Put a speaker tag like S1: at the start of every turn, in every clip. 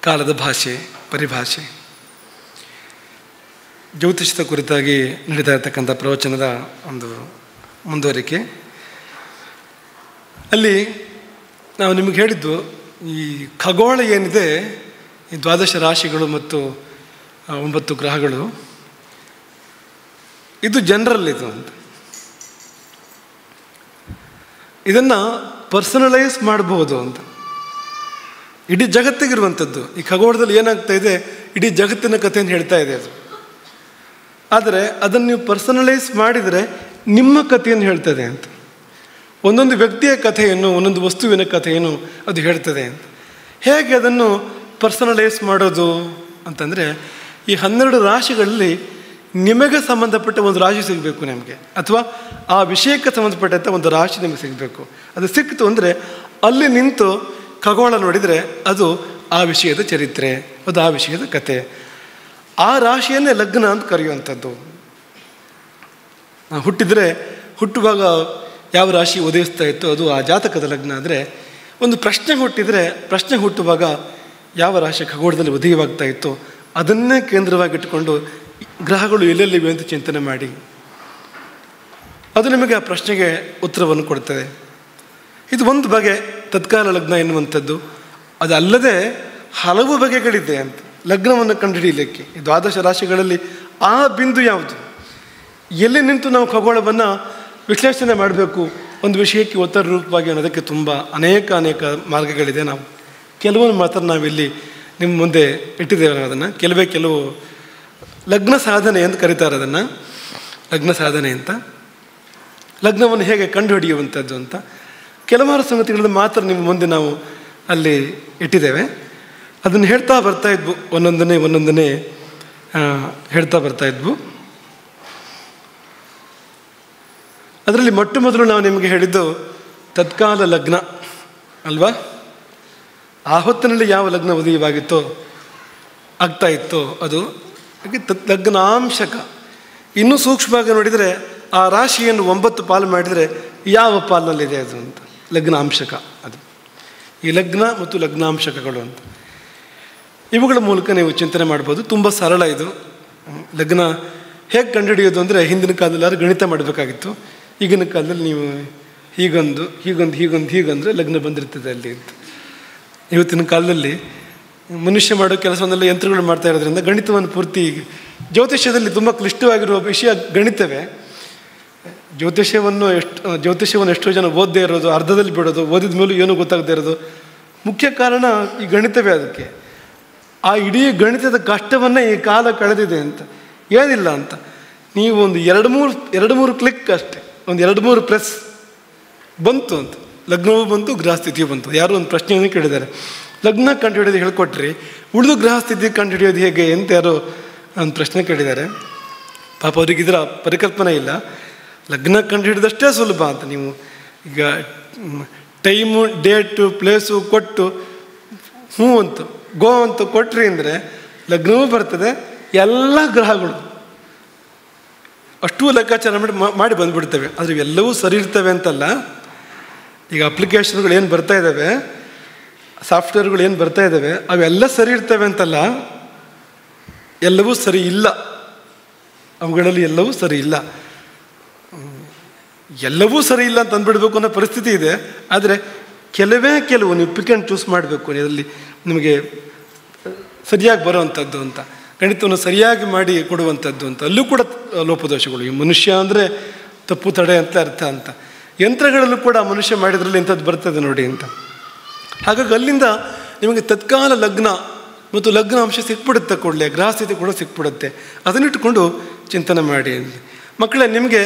S1: ಕಾಲದ ಭಾಷೆ, ಪರಿಭಾಷೆ, ಜ್ಯೋತಿಷದ ಕುರಿತಾಗಿ ನಡೀತಾ ಇರತಕ್ಕಂಥ ಪ್ರವಚನದ ಒಂದು ಮುಂದುವರಿಕೆ. ಅಲ್ಲಿ ನಾವು ನಿಮಗೆ ಹೇಳಿದ್ದು, ಈ ಖಗೋಳ ಏನಿದೆ, ಈ 12 ರಾಶಿಗಳು ಮತ್ತು 9 ಗ್ರಹಗಳು, ಇದು ಜನರಲ್ ಇದು ಅಂತ. ಇದನ್ನು ಪರ್ಸನಲೈಸ್ ಮಾಡಬಹುದು ಅಂತ. ಇಡೀ ಜಗತ್ತಿಗಿರುವಂಥದ್ದು. ಈ ಖಗೋಳದಲ್ಲಿ ಏನಾಗ್ತಾ ಇದೆ, ಇಡೀ ಜಗತ್ತಿನ ಕಥೆಯನ್ನು ಹೇಳ್ತಾ ಇದೆ ಅದು. ಆದರೆ ಅದನ್ನು ನೀವು ಪರ್ಸನಲೈಸ್ ಮಾಡಿದರೆ ನಿಮ್ಮ ಕಥೆಯನ್ನು ಹೇಳ್ತದೆ ಅಂತ. ಒಂದೊಂದು ವ್ಯಕ್ತಿಯ ಕಥೆಯನ್ನು, ಒಂದೊಂದು ವಸ್ತುವಿನ ಕಥೆಯನ್ನು ಅದು ಹೇಳ್ತದೆ ಅಂತ. ಹೇಗೆ ಅದನ್ನು ಪರ್ಸನಲೈಸ್ ಮಾಡೋದು ಅಂತಂದರೆ, ಈ 12 ರಾಶಿಗಳಲ್ಲಿ ನಿಮಗೆ ಸಂಬಂಧಪಟ್ಟ ಒಂದು ರಾಶಿ ಸಿಗಬೇಕು ನಿಮಗೆ, ಅಥವಾ ಆ ವಿಷಯಕ್ಕೆ ಸಂಬಂಧಪಟ್ಟಂಥ ಒಂದು ರಾಶಿ ನಿಮಗೆ ಸಿಗಬೇಕು. ಅದು ಸಿಕ್ತು ಅಂದರೆ ಅಲ್ಲಿ ನಿಂತು ಖಗೋಳ ನೋಡಿದರೆ ಅದು ಆ ವಿಷಯದ ಚರಿತ್ರೆ, ಅದು ಆ ವಿಷಯದ ಕತೆ. ಆ ರಾಶಿಯನ್ನೇ ಲಗ್ನ ಅಂತ ಕರೆಯುವಂಥದ್ದು. ನಾವು ಹುಟ್ಟುವಾಗ ಯಾವ ರಾಶಿ ಉದಯಿಸ್ತಾ ಇತ್ತು ಅದು ಆ ಜಾತಕದ ಲಗ್ನ. ಆದರೆ ಒಂದು ಪ್ರಶ್ನೆ ಹುಟ್ಟುವಾಗ ಯಾವ ರಾಶಿ ಖಗೋಳದಲ್ಲಿ ಉದಯವಾಗ್ತಾ ಇತ್ತು ಅದನ್ನೇ ಕೇಂದ್ರವಾಗಿಟ್ಟುಕೊಂಡು ಗ್ರಹಗಳು ಎಲ್ಲೆಲ್ಲಿವೆ ಅಂತ ಚಿಂತನೆ ಮಾಡಿ ಅದು ನಿಮಗೆ ಆ ಪ್ರಶ್ನೆಗೆ ಉತ್ತರವನ್ನು ಕೊಡ್ತದೆ. ಇದು ಒಂದು ಬಗೆ ತತ್ಕಾಲ ಲಗ್ನ ಎನ್ನುವಂಥದ್ದು. ಅದಲ್ಲದೆ ಹಲವು ಬಗೆಗಳಿದೆ ಅಂತ ಲಗ್ನವನ್ನು ಕಂಡುಹಿಡಿಯಲಿಕ್ಕೆ. ಈ 12 ರಾಶಿಗಳಲ್ಲಿ ಆ ಬಿಂದು ಯಾವುದು, ಎಲ್ಲಿ ನಿಂತು ನಾವು ಖಗೋಳವನ್ನು ವಿಶ್ಲೇಷಣೆ ಮಾಡಬೇಕು, ಒಂದು ವಿಷಯಕ್ಕೆ ಉತ್ತರ ರೂಪವಾಗಿ ಅನ್ನೋದಕ್ಕೆ ತುಂಬ ಅನೇಕ ಮಾರ್ಗಗಳಿದೆ. ನಾವು ಕೆಲವೊಂದು ಮಾತ್ರ ನಾವಿಲ್ಲಿ ನಿಮ್ಮ ಮುಂದೆ ಇಟ್ಟಿದ್ದೇವೆ. ಅದನ್ನು ಕೆಲವು ಲಗ್ನ ಸಾಧನೆ ಅಂತ ಕರೀತಾರೆ. ಅದನ್ನು ಲಗ್ನ ಸಾಧನೆ ಅಂತ, ಲಗ್ನವನ್ನು ಹೇಗೆ ಕಂಡುಹಿಡಿಯುವಂಥದ್ದು ಅಂತ ಕೆಲವಾರು ಸಂಗತಿಗಳನ್ನು ಮಾತ್ರ ನಿಮ್ಮ ಮುಂದೆ ನಾವು ಅಲ್ಲಿ ಇಟ್ಟಿದ್ದೇವೆ. ಅದನ್ನು ಹೇಳ್ತಾ ಬರ್ತಾ ಇದ್ವು, ಒಂದೊಂದನೇ ಹೇಳ್ತಾ ಬರ್ತಾ ಇದ್ವು. ಅದರಲ್ಲಿ ಮೊದಲು ನಾವು ನಿಮಗೆ ಹೇಳಿದ್ದು ತತ್ಕಾಲ ಲಗ್ನ ಅಲ್ವಾ. ಆ ಹೊತ್ತಿನಲ್ಲಿ ಯಾವ ಲಗ್ನ ಉದಯವಾಗಿತ್ತೋ ಆಗ್ತಾ ಇತ್ತೋ ಅದು ಲಗ್ನಾಂಶಕ. ಇನ್ನೂ ಸೂಕ್ಷ್ಮವಾಗಿ ನೋಡಿದರೆ ಆ ರಾಶಿಯನ್ನು 9 ಪಾಲು ಮಾಡಿದರೆ ಯಾವ ಪಾಲಿನಲ್ಲಿದೆ ಅದು ಅಂತ ಲಗ್ನಾಂಶಕ. ಅದು ಈ ಲಗ್ನ ಮತ್ತು ಲಗ್ನಾಂಶಕಗಳು ಅಂತ ಇವುಗಳ ಮೂಲಕ ನೀವು ಚಿಂತನೆ ಮಾಡ್ಬೋದು. ತುಂಬ ಸರಳ ಇದು. ಲಗ್ನ ಹೇಗೆ ಕಂಡುಹಿಡಿಯೋದು ಅಂದರೆ, ಹಿಂದಿನ ಕಾಲದಲ್ಲಿ ಯಾರು ಗಣಿತ ಮಾಡಬೇಕಾಗಿತ್ತು. ಈಗಿನ ಕಾಲದಲ್ಲಿ ನೀವು ಹೀಗಂದರೆ ಲಗ್ನ ಬಂದಿರ್ತದೆ ಅಲ್ಲಿ ಅಂತ. ಇವತ್ತಿನ ಕಾಲದಲ್ಲಿ ಮನುಷ್ಯ ಮಾಡೋ ಕೆಲಸವನ್ನೆಲ್ಲ ಯಂತ್ರಗಳು ಮಾಡ್ತಾ ಇರೋದ್ರಿಂದ ಗಣಿತವನ್ನು ಪೂರ್ತಿ, ಜ್ಯೋತಿಷ್ಯದಲ್ಲಿ ತುಂಬ ಕ್ಲಿಷ್ಟವಾಗಿರುವ ವಿಷಯ ಗಣಿತವೇ. ಜ್ಯೋತಿಷ್ಯವನ್ನು ಎಷ್ಟೋ ಜನ ಓದದೇ ಇರೋದು, ಅರ್ಧದಲ್ಲಿ ಬಿಡೋದು, ಓದಿದ ಮೇಲೂ ಏನೂ ಗೊತ್ತಾಗದೇ ಇರೋದು ಮುಖ್ಯ ಕಾರಣ ಈ ಗಣಿತವೇ. ಅದಕ್ಕೆ ಆ ಇಡೀ ಗಣಿತದ ಕಷ್ಟವನ್ನೇ ಈ ಕಾಲ ಕಳೆದಿದೆ ಅಂತ. ಏನಿಲ್ಲ ಅಂತ, ನೀವು ಒಂದು 2-3 ಕ್ಲಿಕ್ ಅಷ್ಟೇ, ಒಂದು 2-3 ಪ್ರೆಸ್ ಬಂತು ಅಂತ, ಲಗ್ನವೂ ಬಂತು, ಗ್ರಹಸ್ಥಿತಿಯೂ ಬಂತು. ಯಾರು ಒಂದು ಪ್ರಶ್ನೆಯನ್ನು ಕೇಳಿದ್ದಾರೆ, ಲಗ್ನ ಕಂಡುಹಿಡಿಯೋದು ಹೇಳ್ಕೊಟ್ರಿ, ಉಳಿದು ಗ್ರಹಸ್ಥಿತಿ ಕಂಡುಹಿಡಿಯೋದು ಹೇಗೆ ಅಂತ ಯಾರೋ ಒಂದು ಪ್ರಶ್ನೆ ಕೇಳಿದ್ದಾರೆ. ಪಾಪ ಅವ್ರಿಗೆ ಇದರ ಪರಿಕಲ್ಪನೆ ಇಲ್ಲ. ಲಗ್ನ ಕಂಡುಹಿಡಿದಷ್ಟೇ ಸುಲಭ ಅಂತ. ನೀವು ಈಗ ಟೈಮು, ಡೇಟು, ಪ್ಲೇಸು ಕೊಟ್ಟು ಹ್ಞೂ ಅಂತ ಗೋ ಅಂತ ಕೊಟ್ರಿ ಅಂದರೆ ಲಗ್ನವೂ ಬರ್ತದೆ, ಎಲ್ಲ ಗ್ರಹಗಳು ಅಷ್ಟೂ ಲೆಕ್ಕಾಚಾರ ಮಾಡಿ ಬಂದುಬಿಡ್ತವೆ. ಆದರೆ ಇವೆಲ್ಲವೂ ಸರಿ ಇರ್ತವೆ ಅಂತಲ್ಲ. ಈಗ ಅಪ್ಲಿಕೇಶನ್ಗಳು ಏನು ಬರ್ತಾ ಇದ್ದಾವೆ, ಸಾಫ್ಟ್ವೇರ್ಗಳು ಏನು ಬರ್ತಾ ಇದ್ದಾವೆ, ಅವೆಲ್ಲ ಸರಿ ಇರ್ತವೆ ಅಂತಲ್ಲ, ಎಲ್ಲವೂ ಸರಿ ಇಲ್ಲ. ಅವುಗಳಲ್ಲಿ ಎಲ್ಲವೂ ಸರಿ ಇಲ್ಲ. ಎಲ್ಲವೂ ಸರಿ ಇಲ್ಲ ಅಂತ ಅಂದ್ಬಿಡ್ಬೇಕು ಅನ್ನೋ ಪರಿಸ್ಥಿತಿ ಇದೆ. ಆದರೆ ಕೆಲವು ನೀವು ಪಿಕ್ ಆ್ಯಂಡ್ ಚೂಸ್ ಮಾಡಬೇಕು. ಇದರಲ್ಲಿ ನಿಮಗೆ ಸರಿಯಾಗಿ ಬರೋವಂಥದ್ದು ಅಂತ, ಗಣಿತವನ್ನು ಸರಿಯಾಗಿ ಮಾಡಿ ಕೊಡುವಂಥದ್ದು ಅಂತ. ಅಲ್ಲೂ ಕೂಡ ಲೋಪದೋಷಗಳು. ಈ ಮನುಷ್ಯ ಅಂದರೆ ತಪ್ಪು ತಡೆ ಅಂತ ಅರ್ಥ ಅಂತ. ಯಂತ್ರಗಳಲ್ಲೂ ಕೂಡ ಮನುಷ್ಯ ಮಾಡಿದ್ರಲ್ಲಿ ಇಂಥದ್ದು ಬರ್ತದೆ ನೋಡಿ ಅಂತ. ಹಾಗಾಗಿ ಅಲ್ಲಿಂದ ನಿಮಗೆ ತತ್ಕಾಲ ಲಗ್ನ ಮತ್ತು ಲಗ್ನ ಅಂಶ ಸಿಕ್ಬಿಡುತ್ತೆ, ಕೂಡಲೇ ಗ್ರಹಸ್ಥಿತಿ ಕೂಡ ಸಿಕ್ಬಿಡುತ್ತೆ. ಅದನ್ನಿಟ್ಟುಕೊಂಡು ಚಿಂತನೆ ಮಾಡಿ. ಮಕ್ಕಳೇ, ನಿಮಗೆ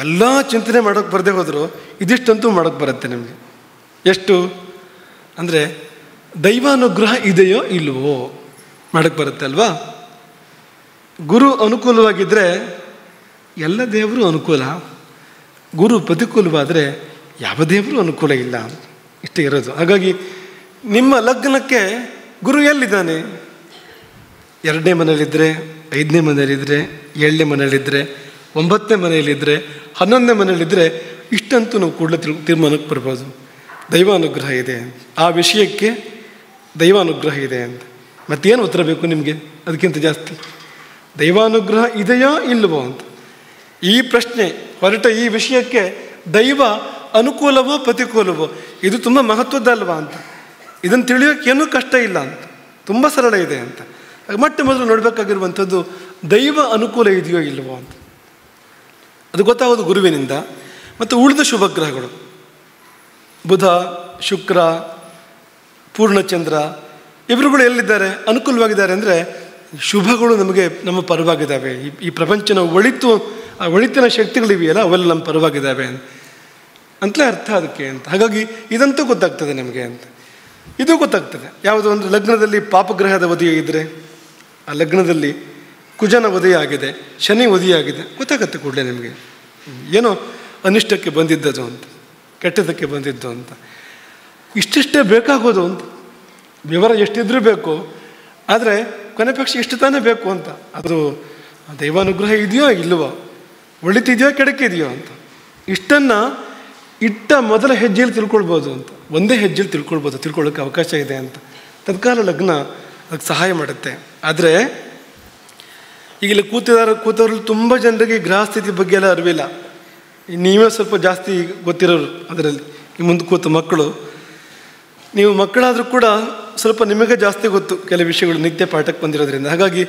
S1: ಎಲ್ಲ ಚಿಂತನೆ ಮಾಡೋಕ್ಕೆ ಬರದೇ ಹೋದರೂ ಇದಿಷ್ಟಂತೂ ಮಾಡೋಕ್ಕೆ ಬರುತ್ತೆ ನಿಮಗೆ. ಎಷ್ಟು ಅಂದರೆ ದೈವಾನುಗ್ರಹ ಇದೆಯೋ ಇಲ್ವೋ ಮಾಡೋಕ್ಕೆ ಬರುತ್ತೆ ಅಲ್ವಾ. ಗುರು ಅನುಕೂಲವಾಗಿದ್ದರೆ ಎಲ್ಲ ದೇವರು ಅನುಕೂಲ, ಗುರು ಪ್ರತಿಕೂಲವಾದರೆ ಯಾವ ದೇವರು ಅನುಕೂಲ ಇಲ್ಲ, ಇಷ್ಟೇ ಇರೋದು. ಹಾಗಾಗಿ ನಿಮ್ಮ ಲಗ್ನಕ್ಕೆ ಗುರು ಎಲ್ಲಿದ್ದಾನೆ? 2ನೇ ಮನೆಯಲ್ಲಿದ್ದರೆ, 5ನೇ ಮನೆಯಲ್ಲಿದ್ದರೆ, 7ನೇ ಮನೆಯಲ್ಲಿದ್ದರೆ, 9ನೇ ಮನೆಯಲ್ಲಿದ್ದರೆ, 11ನೇ ಮನೆಯಲ್ಲಿದ್ದರೆ ಇಷ್ಟಂತೂ ನಾವು ಕೂಡಲೇ ತೀರ್ಮಾನಕ್ಕೆ ಬರ್ಬೋದು. ದೈವಾನುಗ್ರಹ ಇದೆ, ಆ ವಿಷಯಕ್ಕೆ ದೈವಾನುಗ್ರಹ ಇದೆ ಅಂತ. ಮತ್ತೇನು ಉತ್ತರ ಬೇಕು ನಿಮಗೆ ಅದಕ್ಕಿಂತ ಜಾಸ್ತಿ? ದೈವಾನುಗ್ರಹ ಇದೆಯೋ ಇಲ್ಲವೋ ಅಂತ ಈ ಪ್ರಶ್ನೆ ಹೊರಟ ಈ ವಿಷಯಕ್ಕೆ ದೈವ ಅನುಕೂಲವೋ ಪ್ರತಿಕೂಲವೋ ಇದು ತುಂಬ ಮಹತ್ವದ್ದಲ್ವಾ ಅಂತ. ಇದನ್ನು ತಿಳಿಯೋಕ್ಕೆ ಏನೂ ಕಷ್ಟ ಇಲ್ಲ ಅಂತ, ತುಂಬ ಸರಳ ಇದೆ ಅಂತ. ಮೊಟ್ಟ ಮೊದಲು ನೋಡಬೇಕಾಗಿರುವಂಥದ್ದು ದೈವ ಅನುಕೂಲ ಇದೆಯೋ ಇಲ್ಲವೋ ಅಂತ. ಅದು ಗೊತ್ತಾಗೋದು ಗುರುವಿನಿಂದ. ಮತ್ತು ಉಳಿದ ಶುಭಗ್ರಹಗಳು ಬುಧ, ಶುಕ್ರ, ಪೂರ್ಣಚಂದ್ರ ಇವರುಗಳು ಎಲ್ಲಿದ್ದಾರೆ? ಅನುಕೂಲವಾಗಿದ್ದಾರೆ ಅಂದರೆ ಶುಭಗಳು ನಮಗೆ ನಮ್ಮ ಪರವಾಗಿದ್ದಾವೆ. ಈ ಪ್ರಪಂಚನ ಒಳಿತಿನ ಶಕ್ತಿಗಳಿವೆಯಲ್ಲ ಅವೆಲ್ಲ ನಮ್ಮ ಪರವಾಗಿದ್ದಾವೆ ಅಂತಲೇ ಅರ್ಥ ಅದಕ್ಕೆ ಅಂತ. ಹಾಗಾಗಿ ಇದಂತೂ ಗೊತ್ತಾಗ್ತದೆ ನಮಗೆ ಅಂತ. ಇದು ಗೊತ್ತಾಗ್ತದೆ ಯಾವುದು ಅಂದರೆ ಲಗ್ನದಲ್ಲಿ ಪಾಪಗ್ರಹದ ಉದಯ ಇದ್ದರೆ, ಆ ಲಗ್ನದಲ್ಲಿ ಕುಜನ ಉದಯ ಆಗಿದೆ, ಶನಿ ಉದಯ ಆಗಿದೆ, ಗೊತ್ತಾಗತ್ತೆ ಕೂಡಲೇ ನಿಮಗೆ ಏನೋ ಅನಿಷ್ಟಕ್ಕೆ ಬಂದಿದ್ದದು ಅಂತ, ಕೆಟ್ಟದಕ್ಕೆ ಬಂದಿದ್ದು ಅಂತ. ಇಷ್ಟಿಷ್ಟೇ ಬೇಕಾಗೋದು ಅಂತ, ವಿವರ ಎಷ್ಟಿದ್ರೂ ಬೇಕು, ಆದರೆ ಕೊನೆ ಪಕ್ಷ ಇಷ್ಟು ತಾನೇ ಬೇಕು ಅಂತ. ಅದು ದೈವಾನುಗ್ರಹ ಇದೆಯೋ ಇಲ್ಲವೋ, ಒಳಿತಿದೆಯೋ ಕೆಡಕಿದೆಯೋ ಅಂತ ಇಷ್ಟನ್ನು ಇಟ್ಟ ಮೊದಲ ಹೆಜ್ಜೆಯಲ್ಲಿ ತಿಳ್ಕೊಳ್ಬೋದು ಅಂತ. ಒಂದೇ ಹೆಜ್ಜೆಯಲ್ಲಿ ತಿಳ್ಕೊಳ್ಳೋಕ್ಕೆ ಅವಕಾಶ ಇದೆ ಅಂತ. ತತ್ಕಾಲ ಲಗ್ನ ಅದಕ್ಕೆ ಸಹಾಯ ಮಾಡುತ್ತೆ. ಆದರೆ ಈಗಲೇ ಕೂತವ್ರಲ್ಲಿ ತುಂಬ ಜನರಿಗೆ ಗ್ರಹ ಸ್ಥಿತಿ ಬಗ್ಗೆ ಎಲ್ಲ ಅರಿವಿಲ್ಲ. ನೀವೇ ಸ್ವಲ್ಪ ಜಾಸ್ತಿ ಗೊತ್ತಿರೋರು ಅದರಲ್ಲಿ, ಈ ಮುಂದೆ ಕೂತ ಮಕ್ಕಳು. ನೀವು ಮಕ್ಕಳಾದರೂ ಕೂಡ ಸ್ವಲ್ಪ ನಿಮಗೆ ಜಾಸ್ತಿ ಗೊತ್ತು ಕೆಲವು ವಿಷಯಗಳು, ನಿತ್ಯ ಪಾಠಕ್ಕೆ ಬಂದಿರೋದ್ರಿಂದ. ಹಾಗಾಗಿ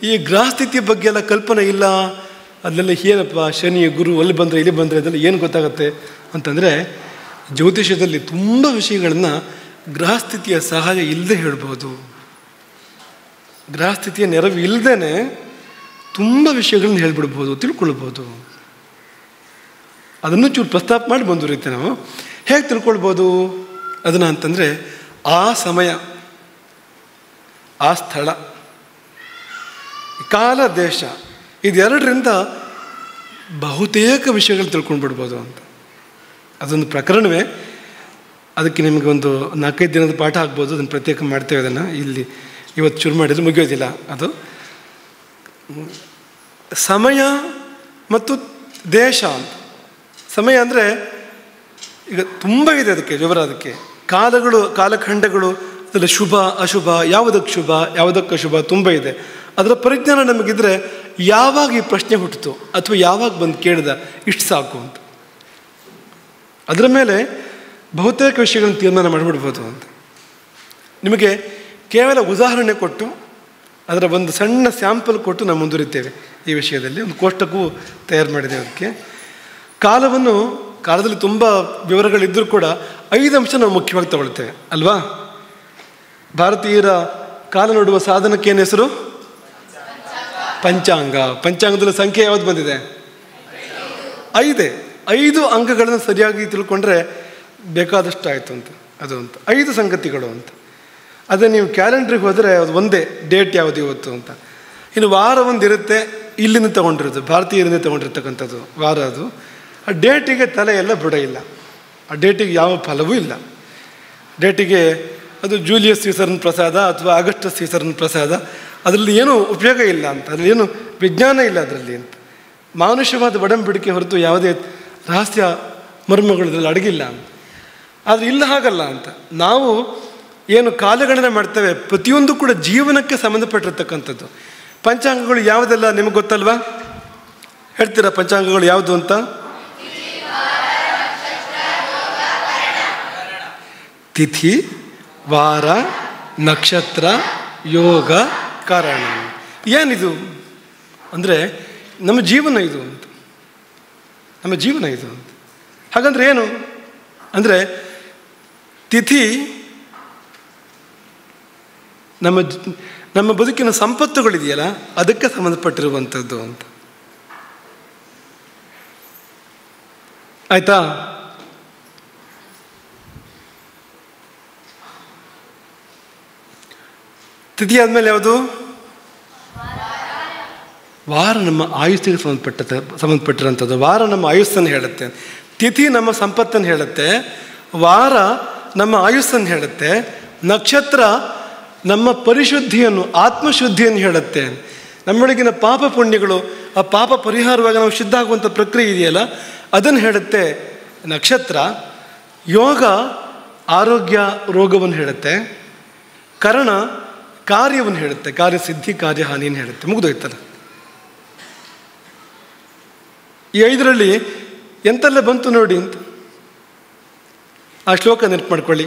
S1: ಈ ಗ್ರಹ ಸ್ಥಿತಿಯ ಬಗ್ಗೆ ಎಲ್ಲ ಕಲ್ಪನೆ ಇಲ್ಲ. ಅಲ್ಲೆಲ್ಲ ಏನಪ್ಪ ಶನಿ ಗುರು ಅಲ್ಲಿ ಬಂದರೆ ಇಲ್ಲಿ ಬಂದರೆ ಅದೆಲ್ಲ ಏನು ಗೊತ್ತಾಗುತ್ತೆ ಅಂತಂದರೆ, ಜ್ಯೋತಿಷ್ಯದಲ್ಲಿ ತುಂಬ ವಿಷಯಗಳನ್ನು ಗ್ರಹ ಸ್ಥಿತಿಯ ಸಹಾಯ ಇಲ್ಲದೆ ಹೇಳ್ಬೋದು. ಗ್ರಹ ಸ್ಥಿತಿಯ ನೆರವು ಇಲ್ಲದೇ ತುಂಬ ವಿಷಯಗಳನ್ನ ಹೇಳ್ಬಿಡ್ಬೋದು, ತಿಳ್ಕೊಳ್ಬೋದು. ಅದನ್ನು ಚೂರು ಪ್ರಸ್ತಾಪ ಮಾಡಿ ಬಂದಿರುತ್ತೆ. ನಾವು ಹೇಗೆ ತಿಳ್ಕೊಳ್ಬೋದು ಅದನ್ನು ಅಂತಂದರೆ, ಆ ಸಮಯ, ಆ ಸ್ಥಳ, ಕಾಲ, ದೇಶ ಇದೆರಡರಿಂದ ಬಹುತೇಕ ವಿಷಯಗಳು ತಿಳ್ಕೊಂಡ್ಬಿಡ್ಬೋದು ಅಂತ. ಅದೊಂದು ಪ್ರಕರಣವೇ. ಅದಕ್ಕೆ ನಿಮಗೆ ಒಂದು 4-5 ದಿನದ ಪಾಠ ಆಗ್ಬೋದು. ಅದನ್ನು ಪ್ರತ್ಯೇಕ ಮಾಡ್ತೇವೆ. ಅದನ್ನು ಇಲ್ಲಿ ಇವತ್ತು ಶುರು ಮಾಡಿದರೆ ಮುಗಿಯೋದಿಲ್ಲ. ಅದು ಸಮಯ ಮತ್ತು ದೇಶ ಅಂತ. ಸಮಯ ಅಂದರೆ ಈಗ ತುಂಬ ಇದೆ ಅದಕ್ಕೆ ವಿವರ. ಅದಕ್ಕೆ ಕಾಲಗಳು, ಕಾಲಖಂಡಗಳು, ಅದರಲ್ಲಿ ಶುಭ ಅಶುಭ, ಯಾವುದಕ್ಕೆ ಶುಭ ಯಾವುದಕ್ಕೆ ಅಶುಭ ತುಂಬ ಇದೆ. ಅದರ ಪರಿಜ್ಞಾನ ನಮಗಿದ್ರೆ ಯಾವಾಗ ಈ ಪ್ರಶ್ನೆ ಹುಟ್ಟಿತು ಅಥವಾ ಯಾವಾಗ ಬಂದು ಕೇಳಿದ ಇಷ್ಟು ಸಾಕು ಅಂತ, ಅದರ ಮೇಲೆ ಬಹುತೇಕ ವಿಷಯಗಳನ್ನು ತೀರ್ಮಾನ ಮಾಡಿಬಿಡ್ಬೋದು ಅಂತ. ನಿಮಗೆ ಕೇವಲ ಉದಾಹರಣೆ ಕೊಟ್ಟು ಅದರ ಒಂದು ಸಣ್ಣ ಸ್ಯಾಂಪಲ್ ಕೊಟ್ಟು ನಾವು ಮುಂದುವರಿತೇವೆ ಈ ವಿಷಯದಲ್ಲಿ. ಒಂದು ಕೋಷ್ಟಕವೂ ತಯಾರು ಮಾಡಿದ್ದೇವೆ ಅದಕ್ಕೆ. ಕಾಲದಲ್ಲಿ ತುಂಬ ವಿವರಗಳಿದ್ದರೂ ಕೂಡ 5 ಅಂಶ ನಾವು ಮುಖ್ಯವಾಗಿ ತಗೊಳ್ತೇವೆ ಅಲ್ವಾ? ಭಾರತೀಯರ ಕಾಲ ನೋಡುವ ಸಾಧನಕ್ಕೇನು ಹೆಸರು? ಪಂಚಾಂಗ. ಪಂಚಾಂಗದಲ್ಲಿ ಸಂಖ್ಯೆ ಯಾವುದು ಬಂದಿದೆ? 5. 5 ಅಂಕಗಳನ್ನು ಸರಿಯಾಗಿ ತಿಳ್ಕೊಂಡ್ರೆ ಬೇಕಾದಷ್ಟು ಆಯಿತು ಅಂತ. ಅದು ಅಂತ 5 ಸಂಗತಿಗಳು ಅಂತ. ಅದೇ ನೀವು ಕ್ಯಾಲೆಂಡ್ರಿಗೆ ಹೋದರೆ ಅದು ಒಂದೇ ಡೇಟ್ ಯಾವುದು ಇವತ್ತು ಅಂತ. ಇನ್ನು ವಾರ ಒಂದಿರುತ್ತೆ, ಇಲ್ಲಿಂದ ತೊಗೊಂಡಿರೋದು, ಭಾರತೀಯರಿಂದ ತೊಗೊಂಡಿರ್ತಕ್ಕಂಥದ್ದು ವಾರ. ಅದು ಆ ಡೇಟಿಗೆ ತಲೆ ಎಲ್ಲ ಬುಡ ಇಲ್ಲ, ಆ ಡೇಟಿಗೆ ಯಾವ ಫಲವೂ ಇಲ್ಲ. ಡೇಟಿಗೆ ಅದು ಜೂಲಿಯಸ್ ಸೀಸರ್ನ ಪ್ರಸಾದ ಅಥವಾ ಆಗಸ್ಟಸ್ ಸೀಸರ್ನ ಪ್ರಸಾದ, ಅದರಲ್ಲಿ ಏನೂ ಉಪಯೋಗ ಇಲ್ಲ ಅಂತ, ಅದರಲ್ಲಿ ಏನು ವಿಜ್ಞಾನ ಇಲ್ಲ ಅದರಲ್ಲಿ ಅಂತ. ಮಾನುಷ್ಯವಾದ ಒಡಂಬಡಿಕೆ ಹೊರತು ಯಾವುದೇ ರಹಸ್ಯ ಮರ್ಮಗಳು ಇದರಲ್ಲಿ ಅಡಗಿಲ್ಲ ಅಂತ. ಆದರೆ ಇಲ್ಲ ಹಾಗಲ್ಲ ಅಂತ. ನಾವು ಏನು ಕಾಲಗಣನೆ ಮಾಡ್ತೇವೆ ಪ್ರತಿಯೊಂದು ಕೂಡ ಜೀವನಕ್ಕೆ ಸಂಬಂಧಪಟ್ಟಿರ್ತಕ್ಕಂಥದ್ದು. ಪಂಚಾಂಗಗಳು ಯಾವುದೆಲ್ಲ ನಿಮಗೆ ಗೊತ್ತಲ್ವಾ? ಹೇಳ್ತೀರಾ ಪಂಚಾಂಗಗಳು ಯಾವುದು ಅಂತ? ತಿಥಿ, ವಾರ, ನಕ್ಷತ್ರ, ಯೋಗ, ಕಾರಣ. ಏನಿದು ಅಂದರೆ ನಮ್ಮ ಜೀವನ ಇದು ಅಂತ, ನಮ್ಮ ಜೀವನ ಇದು ಅಂತ. ಹಾಗಂದ್ರೆ ಏನು ಅಂದರೆ ತಿಥಿ ನಮ್ಮ ಬದುಕಿನ ಸಂಪತ್ತುಗಳಿದೆಯಲ್ಲ ಅದಕ್ಕೆ ಸಂಬಂಧಪಟ್ಟಿರುವಂಥದ್ದು ಅಂತ. ಆಯಿತಾ? ತಿಥಿ ಆದಮೇಲೆ ಯಾವುದು? ವಾರ ನಮ್ಮ ಆಯುಸ್ಸಿಗೆ ಸಂಬಂಧಪಟ್ಟಿರೋಂಥದ್ದು. ವಾರ ನಮ್ಮ ಆಯುಸ್ಸನ್ನು ಹೇಳುತ್ತೆ. ತಿಥಿ ನಮ್ಮ ಸಂಪತ್ತನ್ನು ಹೇಳುತ್ತೆ, ವಾರ ನಮ್ಮ ಆಯುಸ್ಸನ್ನು ಹೇಳುತ್ತೆ, ನಕ್ಷತ್ರ ನಮ್ಮ ಪರಿಶುದ್ಧಿಯನ್ನು, ಆತ್ಮಶುದ್ಧಿಯನ್ನು ಹೇಳುತ್ತೆ. ನಮ್ಮೊಳಗಿನ ಪಾಪ ಪುಣ್ಯಗಳು, ಆ ಪಾಪ ಪರಿಹಾರವಾಗಿ ನಾವು ಶುದ್ಧ ಆಗುವಂಥ ಪ್ರಕ್ರಿಯೆ ಇದೆಯಲ್ಲ ಅದನ್ನು ಹೇಳುತ್ತೆ ನಕ್ಷತ್ರ. ಯೋಗ ಆರೋಗ್ಯ ರೋಗವನ್ನು ಹೇಳುತ್ತೆ, ಕರ್ಣ ಕಾರ್ಯವನ್ನು ಹೇಳುತ್ತೆ, ಕಾರ್ಯಸಿದ್ಧಿ ಕಾರ್ಯಹಾನಿಯನ್ನು ಹೇಳುತ್ತೆ. ಮುಗಿದೋಯ್ತಲ್ಲ. ಈ 5ರಲ್ಲಿ ಎಂತೆಲ್ಲ ಬಂತು ನೋಡಿ ಅಂತ ಆ ಶ್ಲೋಕ ನೆನಪು ಮಾಡ್ಕೊಳ್ಳಿ.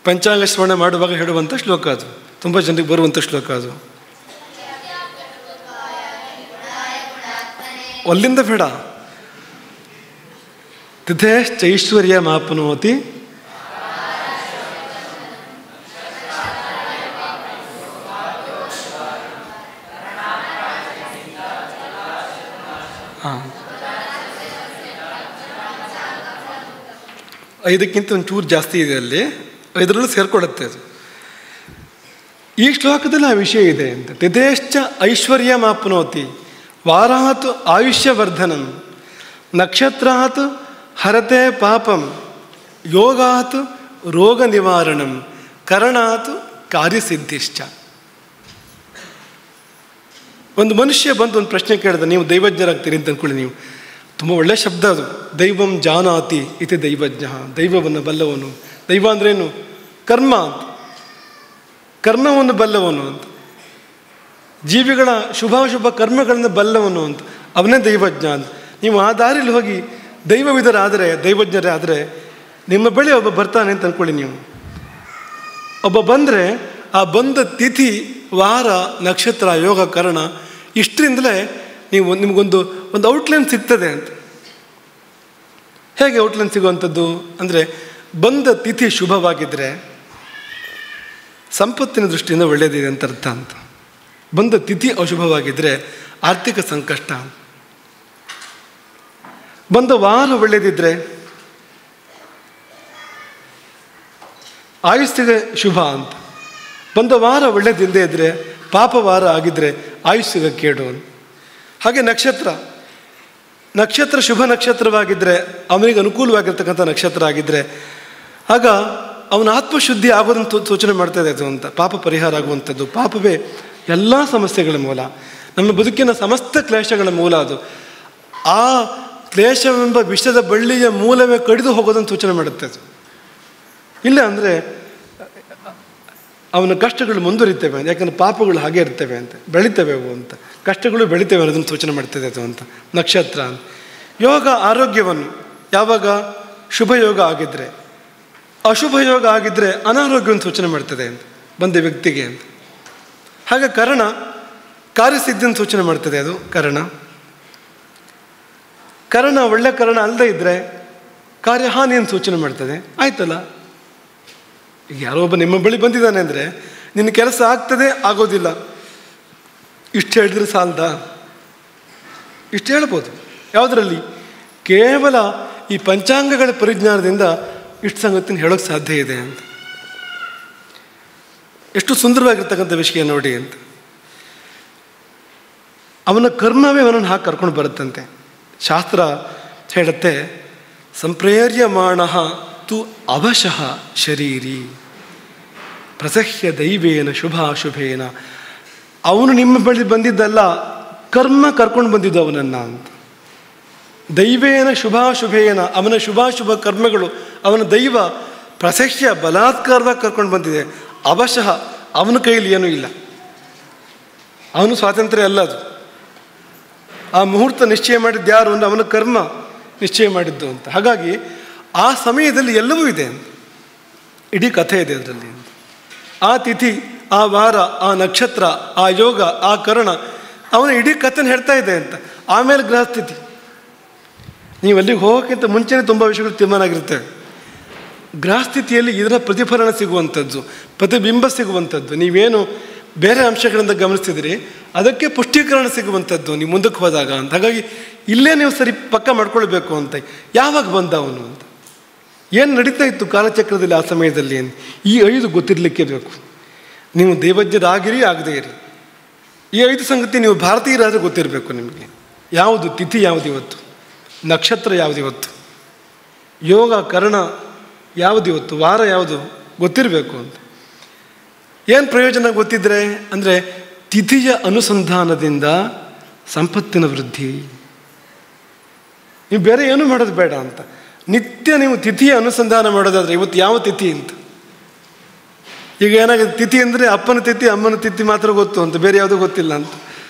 S1: ಪಂಚಾಂಗ ಶ್ರವಣ ಮಾಡುವಾಗ ಹೇಳುವಂಥ ಶ್ಲೋಕ ಅದು, ತುಂಬ ಜನರಿಗೆ ಬರುವಂಥ ಶ್ಲೋಕ ಅದು. ಅಲ್ಲಿಂದ ಬೇಡ. ತಿಥೇಶ್ಚೈಶ್ವರ್ಯ ಮಾಪ್ನೋತಿ ಐದಕ್ಕಿಂತ ಒಂಚೂರು ಜಾಸ್ತಿ ಇದೆ ಅಲ್ಲಿ, 5ರಲ್ಲೂ ಸೇರ್ಕೊಳ್ಳುತ್ತೆ ಅದು. ಈ ಶ್ಲೋಕದಲ್ಲಿ ಆ ವಿಷಯ ಇದೆ ಅಂತ. ತಿಥೇಶ್ಚ ಐಶ್ವರ್ಯ ಮಾಪ್ನೋತಿ, ವಾರಾತ್ ಆಯುಷ್ಯವರ್ಧನಂ, ನಕ್ಷತ್ರಾತ್ ಹರತೆ ಪಾಪಂ, ಯೋಗಾತ್ ರೋಗ ನಿವಾರಣಂ, ಕರ್ಣಾತ್ ಕಾರ್ಯಸಿದ್ಧಿಶ್ಚ. ಒಂದು ಮನುಷ್ಯ ಬಂದು ಒಂದು ಪ್ರಶ್ನೆ ಕೇಳಿದ, ನೀವು ದೈವಜ್ಞರಾಗ್ತೀರಿ ಅಂತ ಅಂದ್ಕೊಳ್ಳಿ. ನೀವು ತುಂಬ ಒಳ್ಳೆಯ ಶಬ್ದ ಅದು. ದೈವಂ ಜಾನಾತಿ ಇತಿ ದೈವಜ್ಞ, ದೈವವನ್ನು ಬಲ್ಲವನು. ದೈವ ಅಂದ್ರೇನು? ಕರ್ಮ ಅಂತ, ಕರ್ಮವನ್ನು ಬಲ್ಲವನು ಅಂತ, ಜೀವಿಗಳ ಶುಭಾಶುಭ ಕರ್ಮಗಳನ್ನು ಬಲ್ಲವನು ಅಂತ, ಅವನೇ ದೈವಜ್ಞ ಅಂತ. ನೀವು ಆ ದಾರಿಲಿ ಹೋಗಿ ದೈವವಿದರಾದರೆ, ದೈವಜ್ಞರೇ ಆದರೆ, ನಿಮ್ಮ ಬಳಿ ಒಬ್ಬ ಬರ್ತಾನೆ ಅಂತ ಅಂದ್ಕೊಳ್ಳಿ. ನೀವು ಒಬ್ಬ ಬಂದರೆ ಆ ಬಂದ ತಿಥಿ, ವಾರ, ನಕ್ಷತ್ರ, ಯೋಗ, ಕರ್ಣ ಇಷ್ಟರಿಂದಲೇ ನಿಮಗೊಂದು ಔಟ್ಲೈನ್ ಸಿಗ್ತದೆ ಅಂತ. ಹೇಗೆ ಔಟ್ಲೈನ್ ಸಿಗುವಂಥದ್ದು ಅಂದರೆ, ಬಂದ ತಿಥಿ ಶುಭವಾಗಿದ್ದರೆ ಸಂಪತ್ತಿನ ದೃಷ್ಟಿಯಿಂದ ಒಳ್ಳೆಯದಿದೆ ಅಂತ ಅರ್ಥ ಅಂತ. ಬಂದ ತಿಥಿ ಅಶುಭವಾಗಿದ್ದರೆ ಆರ್ಥಿಕ ಸಂಕಷ್ಟ. ಬಂದ ವಾರ ಒಳ್ಳೆಯದಿದ್ದರೆ ಆಯುಷ್ಯಗೆ ಶುಭ ಅಂತ. ಬಂದ ವಾರ ಒಳ್ಳೆಯದಿಲ್ಲದೆ ಇದ್ದರೆ, ಪಾಪ ವಾರ ಆಗಿದ್ದರೆ ಆಯುಷ್ಯಗೆ ಕೇಡು. ಹಾಗೆ ನಕ್ಷತ್ರ ಶುಭ ನಕ್ಷತ್ರವಾಗಿದ್ದರೆ, ಅವನಿಗೆ ಅನುಕೂಲವಾಗಿರ್ತಕ್ಕಂಥ ನಕ್ಷತ್ರ ಆಗಿದ್ದರೆ, ಆಗ ಅವನ ಆತ್ಮಶುದ್ಧಿ ಆಗೋದಂತ ಸೂಚನೆ ಮಾಡ್ತಾ ಇದೆ ಅಂತ. ಪಾಪ ಪರಿಹಾರ ಆಗುವಂಥದ್ದು. ಪಾಪವೇ ಎಲ್ಲ ಸಮಸ್ಯೆಗಳ ಮೂಲ, ನಮ್ಮ ಬದುಕಿನ ಸಮಸ್ತ ಕ್ಲೇಶಗಳ ಮೂಲ ಅದು. ಆ ಕ್ಲೇಶವೆಂಬ ವಿಷದ ಬಳ್ಳಿಯ ಮೂಲವೇ ಕಡಿದು ಹೋಗೋದನ್ನು ಸೂಚನೆ ಮಾಡುತ್ತೆ ಅದು. ಇಲ್ಲ ಅಂದರೆ ಅವನ ಕಷ್ಟಗಳು ಮುಂದುವರಿತೇವೆ ಅಂತ. ಯಾಕಂದರೆ ಪಾಪಗಳು ಹಾಗೆ ಇರ್ತವೆ ಅಂತ, ಬೆಳಿತವೆ ಅವು ಅಂತ. ಕಷ್ಟಗಳು ಬೆಳಿತೇವೆ ಅನ್ನೋದನ್ನು ಸೂಚನೆ ಮಾಡ್ತದೆ ಅದು ಅಂತ. ನಕ್ಷತ್ರ ಅಂತ. ಯೋಗ ಆರೋಗ್ಯವನ್ನು, ಯಾವಾಗ ಶುಭ ಯೋಗ ಆಗಿದ್ದರೆ, ಅಶುಭ ಯೋಗ ಆಗಿದ್ದರೆ ಅನಾರೋಗ್ಯವನ್ನು ಸೂಚನೆ ಮಾಡ್ತದೆ ಅಂತ ಬಂದ ವ್ಯಕ್ತಿಗೆ ಅಂತ. ಹಾಗೆ ಕರ್ಣ ಕಾರ್ಯಸಿದ್ಧಿಯನ್ನು ಸೂಚನೆ ಮಾಡ್ತದೆ ಅದು. ಕರ್ಣ ಒಳ್ಳೆ ಕರ್ಣ ಅಲ್ಲದೆ ಇದ್ದರೆ ಕಾರ್ಯಹಾನಿಯನ್ನು ಸೂಚನೆ ಮಾಡ್ತದೆ. ಆಯ್ತಲ್ಲ, ಈಗ ಯಾರೋ ಒಬ್ಬ ನಿಮ್ಮ ಬಳಿ ಬಂದಿದ್ದಾನೆ ಅಂದರೆ ನಿನ್ನ ಕೆಲಸ ಆಗ್ತದೆ, ಆಗೋದಿಲ್ಲ, ಇಷ್ಟು ಹೇಳಿದ್ರೆ ಸಾಲದ? ಇಷ್ಟು ಹೇಳ್ಬೋದು. ಯಾವುದರಲ್ಲಿ? ಕೇವಲ ಈ ಪಂಚಾಂಗಗಳ ಪರಿಜ್ಞಾನದಿಂದ ಇಷ್ಟು ಸಂಗತಿನ ಹೇಳೋಕ್ಕೆ ಸಾಧ್ಯ ಇದೆ ಅಂತ. ಎಷ್ಟು ಸುಂದರವಾಗಿರ್ತಕ್ಕಂಥ ವಿಷಯ ನೋಡಿ ಅಂತ. ಅವನ ಕರ್ಮವೇ ಅವನನ್ನು ಹಾಕಿ ಕರ್ಕೊಂಡು ಬರುತ್ತಂತೆ. ಶಾಸ್ತ್ರ ಹೇಳುತ್ತೆ, ಸಂಪ್ರೇರ್ಯಮಾಣ ತು ಅವಶಃ ಶರೀರಿ ಪ್ರಸಹ್ಯ ದೈವೇನ ಶುಭಾಶುಭೇನ. ಅವನು ನಿಮ್ಮ ಬಳಿ ಬಂದಿದ್ದಲ್ಲ, ಕರ್ಮ ಕರ್ಕೊಂಡು ಬಂದಿದ್ದು ಅವನನ್ನು ಅಂತ. ದೈವೇನ ಶುಭಾಶುಭೇನ, ಅವನ ಶುಭಾಶುಭ ಕರ್ಮಗಳು, ಅವನ ದೈವ ಪ್ರಸಹ್ಯ ಬಲಾತ್ಕಾರವಾಗಿ ಕರ್ಕೊಂಡು ಬಂದಿದೆ. ಅವಶಃ ಅವನ ಕೈಯಲ್ಲಿ ಏನೂ ಇಲ್ಲ, ಅವನು ಸ್ವಾತಂತ್ರ್ಯ ಅಲ್ಲ ಅದು. ಆ ಮುಹೂರ್ತ ನಿಶ್ಚಯ ಮಾಡಿದ್ದು ಯಾರು ಅಂದರೆ ಅವನ ಕರ್ಮ ನಿಶ್ಚಯ ಮಾಡಿದ್ದು ಅಂತ. ಹಾಗಾಗಿ ಆ ಸಮಯದಲ್ಲಿ ಎಲ್ಲವೂ ಇದೆ, ಇಡೀ ಕಥೆ ಇದೆ ಅದರಲ್ಲಿ. ಆ ತಿಥಿ, ಆ ವಾರ, ಆ ನಕ್ಷತ್ರ, ಆ ಯೋಗ, ಆ ಕರ್ಣ, ಅವನ ಇಡೀ ಕಥೆನ ಹೇಳ್ತಾ ಇದೆ ಅಂತ. ಆಮೇಲೆ ಗ್ರಹಸ್ಥಿತಿ. ನೀವು ಅಲ್ಲಿಗೆ ಹೋಗೋಕ್ಕಿಂತ ಮುಂಚೆನೇ ತುಂಬ ವಿಷಯಗಳು ತೀರ್ಮಾನ ಆಗಿರ್ತವೆ. ಗ್ರಹಸ್ಥಿತಿಯಲ್ಲಿ ಇದರ ಪ್ರತಿಫಲನ ಸಿಗುವಂಥದ್ದು, ಪ್ರತಿಬಿಂಬ ಸಿಗುವಂಥದ್ದು. ನೀವೇನು ಬೇರೆ ಅಂಶಗಳಿಂದ ಗಮನಿಸ್ತಿದ್ರಿ ಅದಕ್ಕೆ ಪುಷ್ಟೀಕರಣ ಸಿಗುವಂಥದ್ದು ನೀವು ಮುಂದಕ್ಕೆ ಹೋದಾಗ ಅಂತ. ಹಾಗಾಗಿ ಇಲ್ಲೇ ನೀವು ಸರಿ ಪಕ್ಕ ಮಾಡ್ಕೊಳ್ಬೇಕು ಅಂತ. ಯಾವಾಗ ಬಂದ ಅವನು ಅಂತ, ಏನು ನಡೀತಾ ಇತ್ತು ಕಾಲಚಕ್ರದಲ್ಲಿ ಆ ಸಮಯದಲ್ಲಿ ಅಂತ, ಈ 5 ಗೊತ್ತಿರಲಿಕ್ಕೆ ಬೇಕು. ನೀವು ದೇವಜ್ಞರಾಗಿರಿ ಆಗದೇ ಇರಿ, ಈ 5 ಸಂಗತಿ ನೀವು ಭಾರತೀಯರಾದರೆ ಗೊತ್ತಿರಬೇಕು ನಿಮಗೆ. ಯಾವುದು ತಿಥಿ, ಯಾವುದು ಇವತ್ತು, ನಕ್ಷತ್ರ ಯಾವುದು ಇವತ್ತು, ಯೋಗ ಕರ್ಣ ಯಾವುದು ಇವತ್ತು, ವಾರ ಯಾವುದು ಗೊತ್ತಿರಬೇಕು ಅಂತ. ಏನು ಪ್ರಯೋಜನ ಗೊತ್ತಿದ್ರೆ ಅಂದರೆ ತಿಥಿಯ ಅನುಸಂಧಾನದಿಂದ ಸಂಪತ್ತಿನ ವೃದ್ಧಿ. ನೀವು ಬೇರೆ ಏನೂ ಮಾಡೋದು ಬೇಡ ಅಂತ. ನಿತ್ಯ ನೀವು ತಿಥಿಯ ಅನುಸಂಧಾನ ಮಾಡೋದಾದರೆ ಇವತ್ತು ಯಾವ ತಿಥಿ ಅಂತ. ಈಗ ಏನಾಗಿದೆ, ತಿಥಿ ಅಂದರೆ ಅಪ್ಪನ ತಿಥಿ ಅಮ್ಮನ ತಿಥಿ ಮಾತ್ರ ಗೊತ್ತು ಅಂತ, ಬೇರೆ ಯಾವುದೂ ಗೊತ್ತಿಲ್ಲ ಅಂತ.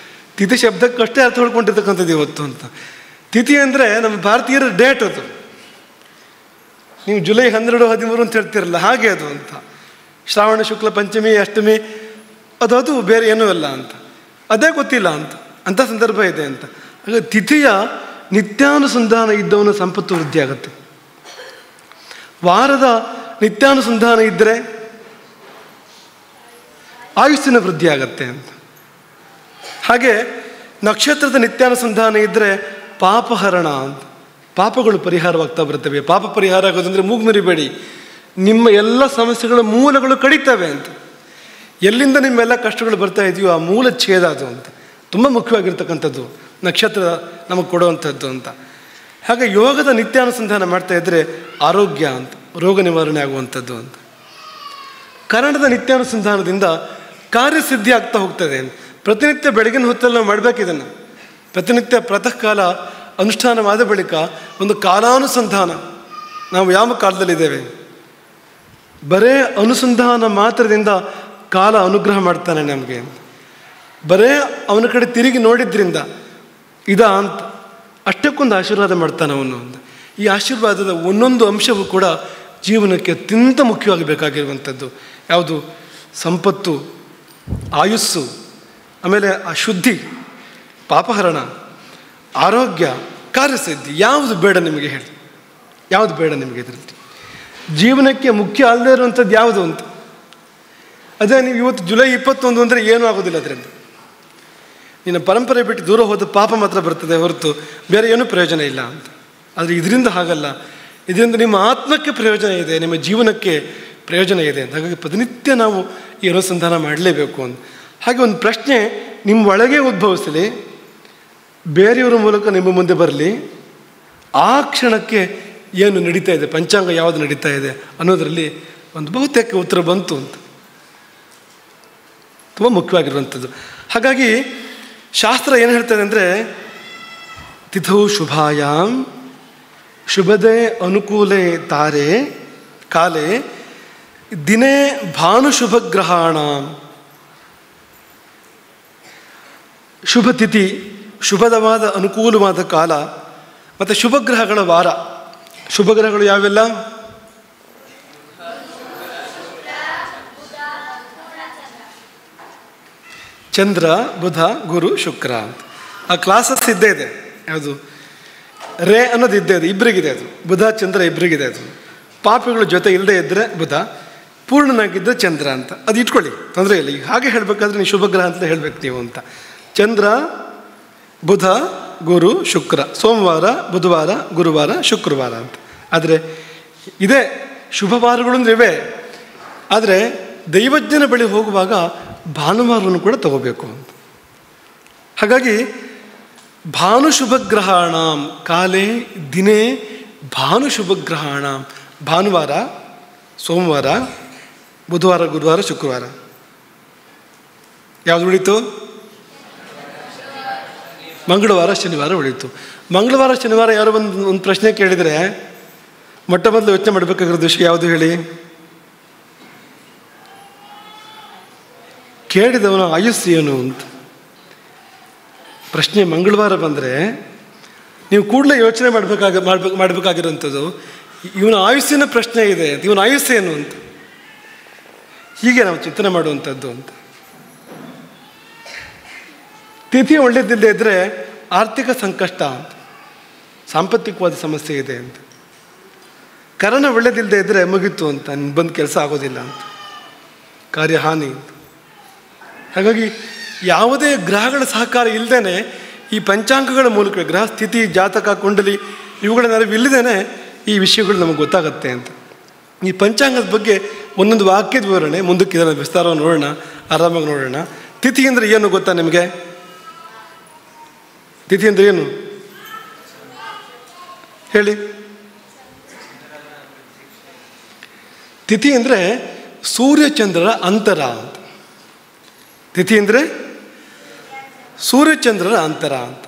S1: ತಿಥಿ ಶಬ್ದಕ್ಕಷ್ಟೇ ಅರ್ಥ ಹೊಡ್ಕೊಂಡಿರ್ತಕ್ಕಂಥದ್ದು ಇವತ್ತು ಅಂತ. ತಿಥಿ ಅಂದರೆ ನಮ್ಮ ಭಾರತೀಯರ ಡೇಟ್ ಅದು. ನೀವು ಜುಲೈ 12, 13 ಅಂತ ಹೇಳ್ತಿರಲ್ಲ, ಹಾಗೆ ಅದು ಅಂತ. ಶ್ರಾವಣ ಶುಕ್ಲ ಪಂಚಮಿ ಅಷ್ಟಮಿ ಅದು ಬೇರೆ ಏನೂ ಅಲ್ಲ ಅಂತ, ಅದೇ ಗೊತ್ತಿಲ್ಲ ಅಂತ, ಅಂಥ ಸಂದರ್ಭ ಇದೆ ಅಂತ. ಹಾಗೆ ತಿಥಿಯ ನಿತ್ಯಾನುಸಂಧಾನ ಇದ್ದವನ ಸಂಪತ್ತು ವೃದ್ಧಿ ಆಗುತ್ತೆ. ವಾರದ ನಿತ್ಯಾನುಸಂಧಾನ ಇದ್ದರೆ ಆಯುಸ್ಸಿನ ವೃದ್ಧಿ ಆಗತ್ತೆ ಅಂತ. ಹಾಗೆ ನಕ್ಷತ್ರದ ನಿತ್ಯಾನುಸಂಧಾನ ಇದ್ದರೆ ಪಾಪಹರಣ ಅಂತ, ಪಾಪಗಳು ಪರಿಹಾರವಾಗ್ತಾ ಬರ್ತವೆ. ಪಾಪ ಪರಿಹಾರ ಆಗೋದಂದರೆ ಮೂಗು ಮುರಿಬೇಡಿ, ನಿಮ್ಮ ಎಲ್ಲ ಸಮಸ್ಯೆಗಳ ಮೂಲಗಳು ಕಡಿತವೆ ಅಂತ. ಎಲ್ಲಿಂದ ನಿಮ್ಮೆಲ್ಲ ಕಷ್ಟಗಳು ಬರ್ತಾ ಇದೆಯೋ ಆ ಮೂಲ ಛೇದ ಅದು ಅಂತ. ತುಂಬ ಮುಖ್ಯವಾಗಿರ್ತಕ್ಕಂಥದ್ದು ನಕ್ಷತ್ರ ನಮಗೆ ಕೊಡುವಂಥದ್ದು ಅಂತ. ಹಾಗೆ ಯೋಗದ ನಿತ್ಯಾನುಸಂಧಾನ ಮಾಡ್ತಾ ಇದ್ದರೆ ಆರೋಗ್ಯ ಅಂತ, ರೋಗ ನಿವಾರಣೆ ಆಗುವಂಥದ್ದು ಅಂತ. ಕನ್ನಡದ ನಿತ್ಯಾನುಸಂಧಾನದಿಂದ ಕಾರ್ಯಸಿದ್ಧಿ ಆಗ್ತಾ ಹೋಗ್ತದೆ ಅಂತ. ಪ್ರತಿನಿತ್ಯ ಬೆಳಗಿನ ಹೊತ್ತಲ್ಲಿ ನಾವು ಮಾಡಬೇಕಿದನ್ನು. ಪ್ರತಿನಿತ್ಯ ಪ್ರಾತಃ ಕಾಲ ಅನುಷ್ಠಾನವಾದ ಬಳಿಕ ಒಂದು ಕಾಲಾನುಸಂಧಾನ, ನಾವು ಯಾವ ಕಾಲದಲ್ಲಿದ್ದೇವೆ, ಬರೇ ಅನುಸಂಧಾನ ಮಾತ್ರದಿಂದ ಕಾಲ ಅನುಗ್ರಹ ಮಾಡ್ತಾನೆ ನಮಗೆ. ಬರೇ ಅವನ ಕಡೆ ತಿರುಗಿ ನೋಡಿದ್ರಿಂದ ಅಂತ ಅಷ್ಟಕ್ಕೊಂದು ಆಶೀರ್ವಾದ ಮಾಡ್ತಾನೆ ಅವನು ಅಂತ. ಈ ಆಶೀರ್ವಾದದ ಒಂದೊಂದು ಅಂಶವೂ ಕೂಡ ಜೀವನಕ್ಕೆ ಅತ್ಯಂತ ಮುಖ್ಯವಾಗಿ ಬೇಕಾಗಿರುವಂಥದ್ದು. ಯಾವುದು? ಸಂಪತ್ತು, ಆಯುಸ್ಸು, ಆಮೇಲೆ ಆ ಶುದ್ಧಿ, ಪಾಪಹರಣ, ಆರೋಗ್ಯ, ಕಾರ್ಯಸಿದ್ಧಿ. ಯಾವುದು ಬೇಡ ನಿಮಗೆ ಹೇಳಿ? ಯಾವುದು ಬೇಡ ನಿಮಗೆ ಇದರಲ್ಲಿ? ಜೀವನಕ್ಕೆ ಮುಖ್ಯ ಅಲ್ಲದೆ ಇರುವಂಥದ್ದು ಯಾವುದು ಅಂತ? ಅದೇ ನೀವು ಇವತ್ತು ಜುಲೈ 21 ಅಂದರೆ ಏನೂ ಆಗೋದಿಲ್ಲ ಅದರಿಂದ. ನಿನ್ನ ಪರಂಪರೆ ಬಿಟ್ಟು ದೂರ ಹೋದ ಪಾಪ ಮಾತ್ರ ಬರ್ತದೆ ಹೊರತು ಬೇರೆ ಏನೂ ಪ್ರಯೋಜನ ಇಲ್ಲ ಅಂತ. ಆದರೆ ಇದರಿಂದ ಹಾಗಲ್ಲ. ಇದರಿಂದ ನಿಮ್ಮ ಆತ್ಮಕ್ಕೆ ಪ್ರಯೋಜನ ಇದೆ, ನಿಮ್ಮ ಜೀವನಕ್ಕೆ ಪ್ರಯೋಜನ ಇದೆ ಅಂತ. ಹಾಗಾಗಿ ಪ್ರತಿನಿತ್ಯ ನಾವು ಈ ಅನುಸಂಧಾನ ಮಾಡಲೇಬೇಕು ಅಂತ. ಹಾಗೆ ಒಂದು ಪ್ರಶ್ನೆ ನಿಮ್ಮ ಒಳಗೆ ಉದ್ಭವಿಸಲಿ, ಬೇರೆಯವರ ಮೂಲಕ ನಿಮ್ಮ ಮುಂದೆ ಬರಲಿ, ಆ ಕ್ಷಣಕ್ಕೆ ಏನು ನಡೀತಾ ಇದೆ, ಪಂಚಾಂಗ ಯಾವುದು ನಡೀತಾ ಇದೆ ಅನ್ನೋದರಲ್ಲಿ ಒಂದು ಬಹುತೇಕ ಉತ್ತರ ಬಂತು ಅಂತ. ತುಂಬ ಮುಖ್ಯವಾಗಿರುವಂಥದ್ದು. ಹಾಗಾಗಿ ಶಾಸ್ತ್ರ ಏನು ಹೇಳ್ತದೆ ಅಂದರೆ, ತಿಥೌ ಶುಭಾಯಾಮ್ ಶುಭದೇ ಅನುಕೂಲೆ ತಾರೆ ಕಾಲೇ ದಿನೇ ಭಾನುಶುಭಗ್ರಹಾಣ. ಶುಭ ತಿಥಿ, ಶುಭದವಾದ ಅನುಕೂಲವಾದ ಕಾಲ ಮತ್ತು ಶುಭಗ್ರಹಗಳ ವಾರ. ಶುಭಗ್ರಹಗಳು ಯಾವೆಲ್ಲ? ಚಂದ್ರ, ಬುಧ, ಗುರು, ಶುಕ್ರ ಅಂತ. ಆ ಕ್ಲಾಸಸ್ ಇದ್ದೇ ಇದೆ. ಯಾವುದು? ರೇ ಅನ್ನೋದು ಇದ್ದೇ ಇದೆ, ಇಬ್ಬರಿಗಿದೆ ಅದು. ಬುಧ ಚಂದ್ರ ಇಬ್ಬರಿಗಿದೆ ಅದು. ಪಾಪಿಗಳು ಜೊತೆ ಇಲ್ಲದೆ ಇದ್ದರೆ ಬುಧ, ಪೂರ್ಣನಾಗಿದ್ದರೆ ಚಂದ್ರ ಅಂತ. ಅದು ಇಟ್ಕೊಳ್ಳಿ, ತೊಂದರೆ ಇಲ್ಲ. ಈಗ ಹಾಗೆ ಹೇಳಬೇಕಾದ್ರೆ ನೀವು ಶುಭಗ್ರಹ ಅಂತ ಹೇಳಬೇಕು ನೀವು ಅಂತ. ಚಂದ್ರ, ಬುಧ, ಗುರು, ಶುಕ್ರ, ಸೋಮವಾರ, ಬುಧವಾರ, ಗುರುವಾರ, ಶುಕ್ರವಾರ ಅಂತ. ಆದರೆ ಇದೇ ಶುಭವಾರಗಳು ಅಂದರೆ ಇವೆ. ಆದರೆ ದೈವಜ್ಞನ ಬಳಿ ಹೋಗುವಾಗ ಭಾನುವಾರವನ್ನು ಕೂಡ ತಗೋಬೇಕು ಅಂತ. ಹಾಗಾಗಿ ಭಾನುಶುಭಗ್ರಹಾಣ ಕಾಲೇ ದಿನೇ ಭಾನುಶುಭಗ್ರಹಾಣ. ಭಾನುವಾರ, ಸೋಮವಾರ, ಬುಧವಾರ, ಗುರುವಾರ, ಶುಕ್ರವಾರ. ಯಾವುದು ಉಳಿತು? ಮಂಗಳವಾರ, ಶನಿವಾರ ಉಳಿತು. ಮಂಗಳವಾರ, ಶನಿವಾರ ಯಾರೋ ಒಂದು ಪ್ರಶ್ನೆ ಕೇಳಿದರೆ ಮೊಟ್ಟ ಮೊದಲು ಯೋಚನೆ ಮಾಡಬೇಕಾಗಿರೋ ವಿಷಯ ಯಾವುದು ಹೇಳಿ? ಕೇಳಿದವನ ಆಯುಸ್ಸು ಏನು ಅಂತ ಪ್ರಶ್ನೆ. ಮಂಗಳವಾರ ಬಂದರೆ ನೀವು ಕೂಡಲೇ ಯೋಚನೆ ಮಾಡಬೇಕಾಗಿರೋಂಥದ್ದು ಇವನ ಆಯುಸ್ಸಿನ ಪ್ರಶ್ನೆ ಇದೆ, ಇವನ ಆಯುಸ್ಸೇನು ಅಂತ. ಹೀಗೆ ನಾವು ಚಿಂತನೆ ಮಾಡುವಂಥದ್ದು ಅಂತ. ತಿಥಿ ಒಳ್ಳೆಯದಿಲ್ಲದೆ ಇದ್ದರೆ ಆರ್ಥಿಕ ಸಂಕಷ್ಟ ಅಂತ, ಸಾಂಪತ್ತಿಕವಾದ ಸಮಸ್ಯೆ ಇದೆ ಅಂತ. ಕರಣ ಒಳ್ಳೆಯದಿಲ್ಲದೆ ಇದ್ದರೆ ಮುಗಿತು ಅಂತ, ಬಂದ ಕೆಲಸ ಆಗೋದಿಲ್ಲ ಅಂತ, ಕಾರ್ಯಹಾನಿ ಅಂತ. ಹಾಗಾಗಿ ಯಾವುದೇ ಗ್ರಹಗಳ ಸಹಕಾರ ಇಲ್ಲದೇ ಈ ಪಂಚಾಂಗಗಳ ಮೂಲಕ ಗ್ರಹ ಸ್ಥಿತಿ, ಜಾತಕ, ಕುಂಡಲಿ ಇವುಗಳನ್ನ ಇಲ್ಲದೇ ಈ ವಿಷಯಗಳು ನಮಗೆ ಗೊತ್ತಾಗತ್ತೆ ಅಂತ. ಈ ಪಂಚಾಂಗದ ಬಗ್ಗೆ ಒಂದೊಂದು ವಾಕ್ಯದ ವಿವರಣೆ ಮುಂದಕ್ಕೆ ಇದನ್ನು ವಿಸ್ತಾರವಾಗಿ ನೋಡೋಣ, ಆರಾಮಾಗಿ ನೋಡೋಣ. ತಿಥಿ ಅಂದರೆ ಏನು ಗೊತ್ತಾ ನಿಮಗೆ? ತಿಥಿ ಅಂದರೆ ಏನು ಹೇಳಿ? ತಿಥಿ ಅಂದರೆ ಸೂರ್ಯಚಂದ್ರರ ಅಂತರ ಅಂತ. ತಿಥಿ ಅಂದರೆ ಸೂರ್ಯಚಂದ್ರರ ಅಂತರ ಅಂತ.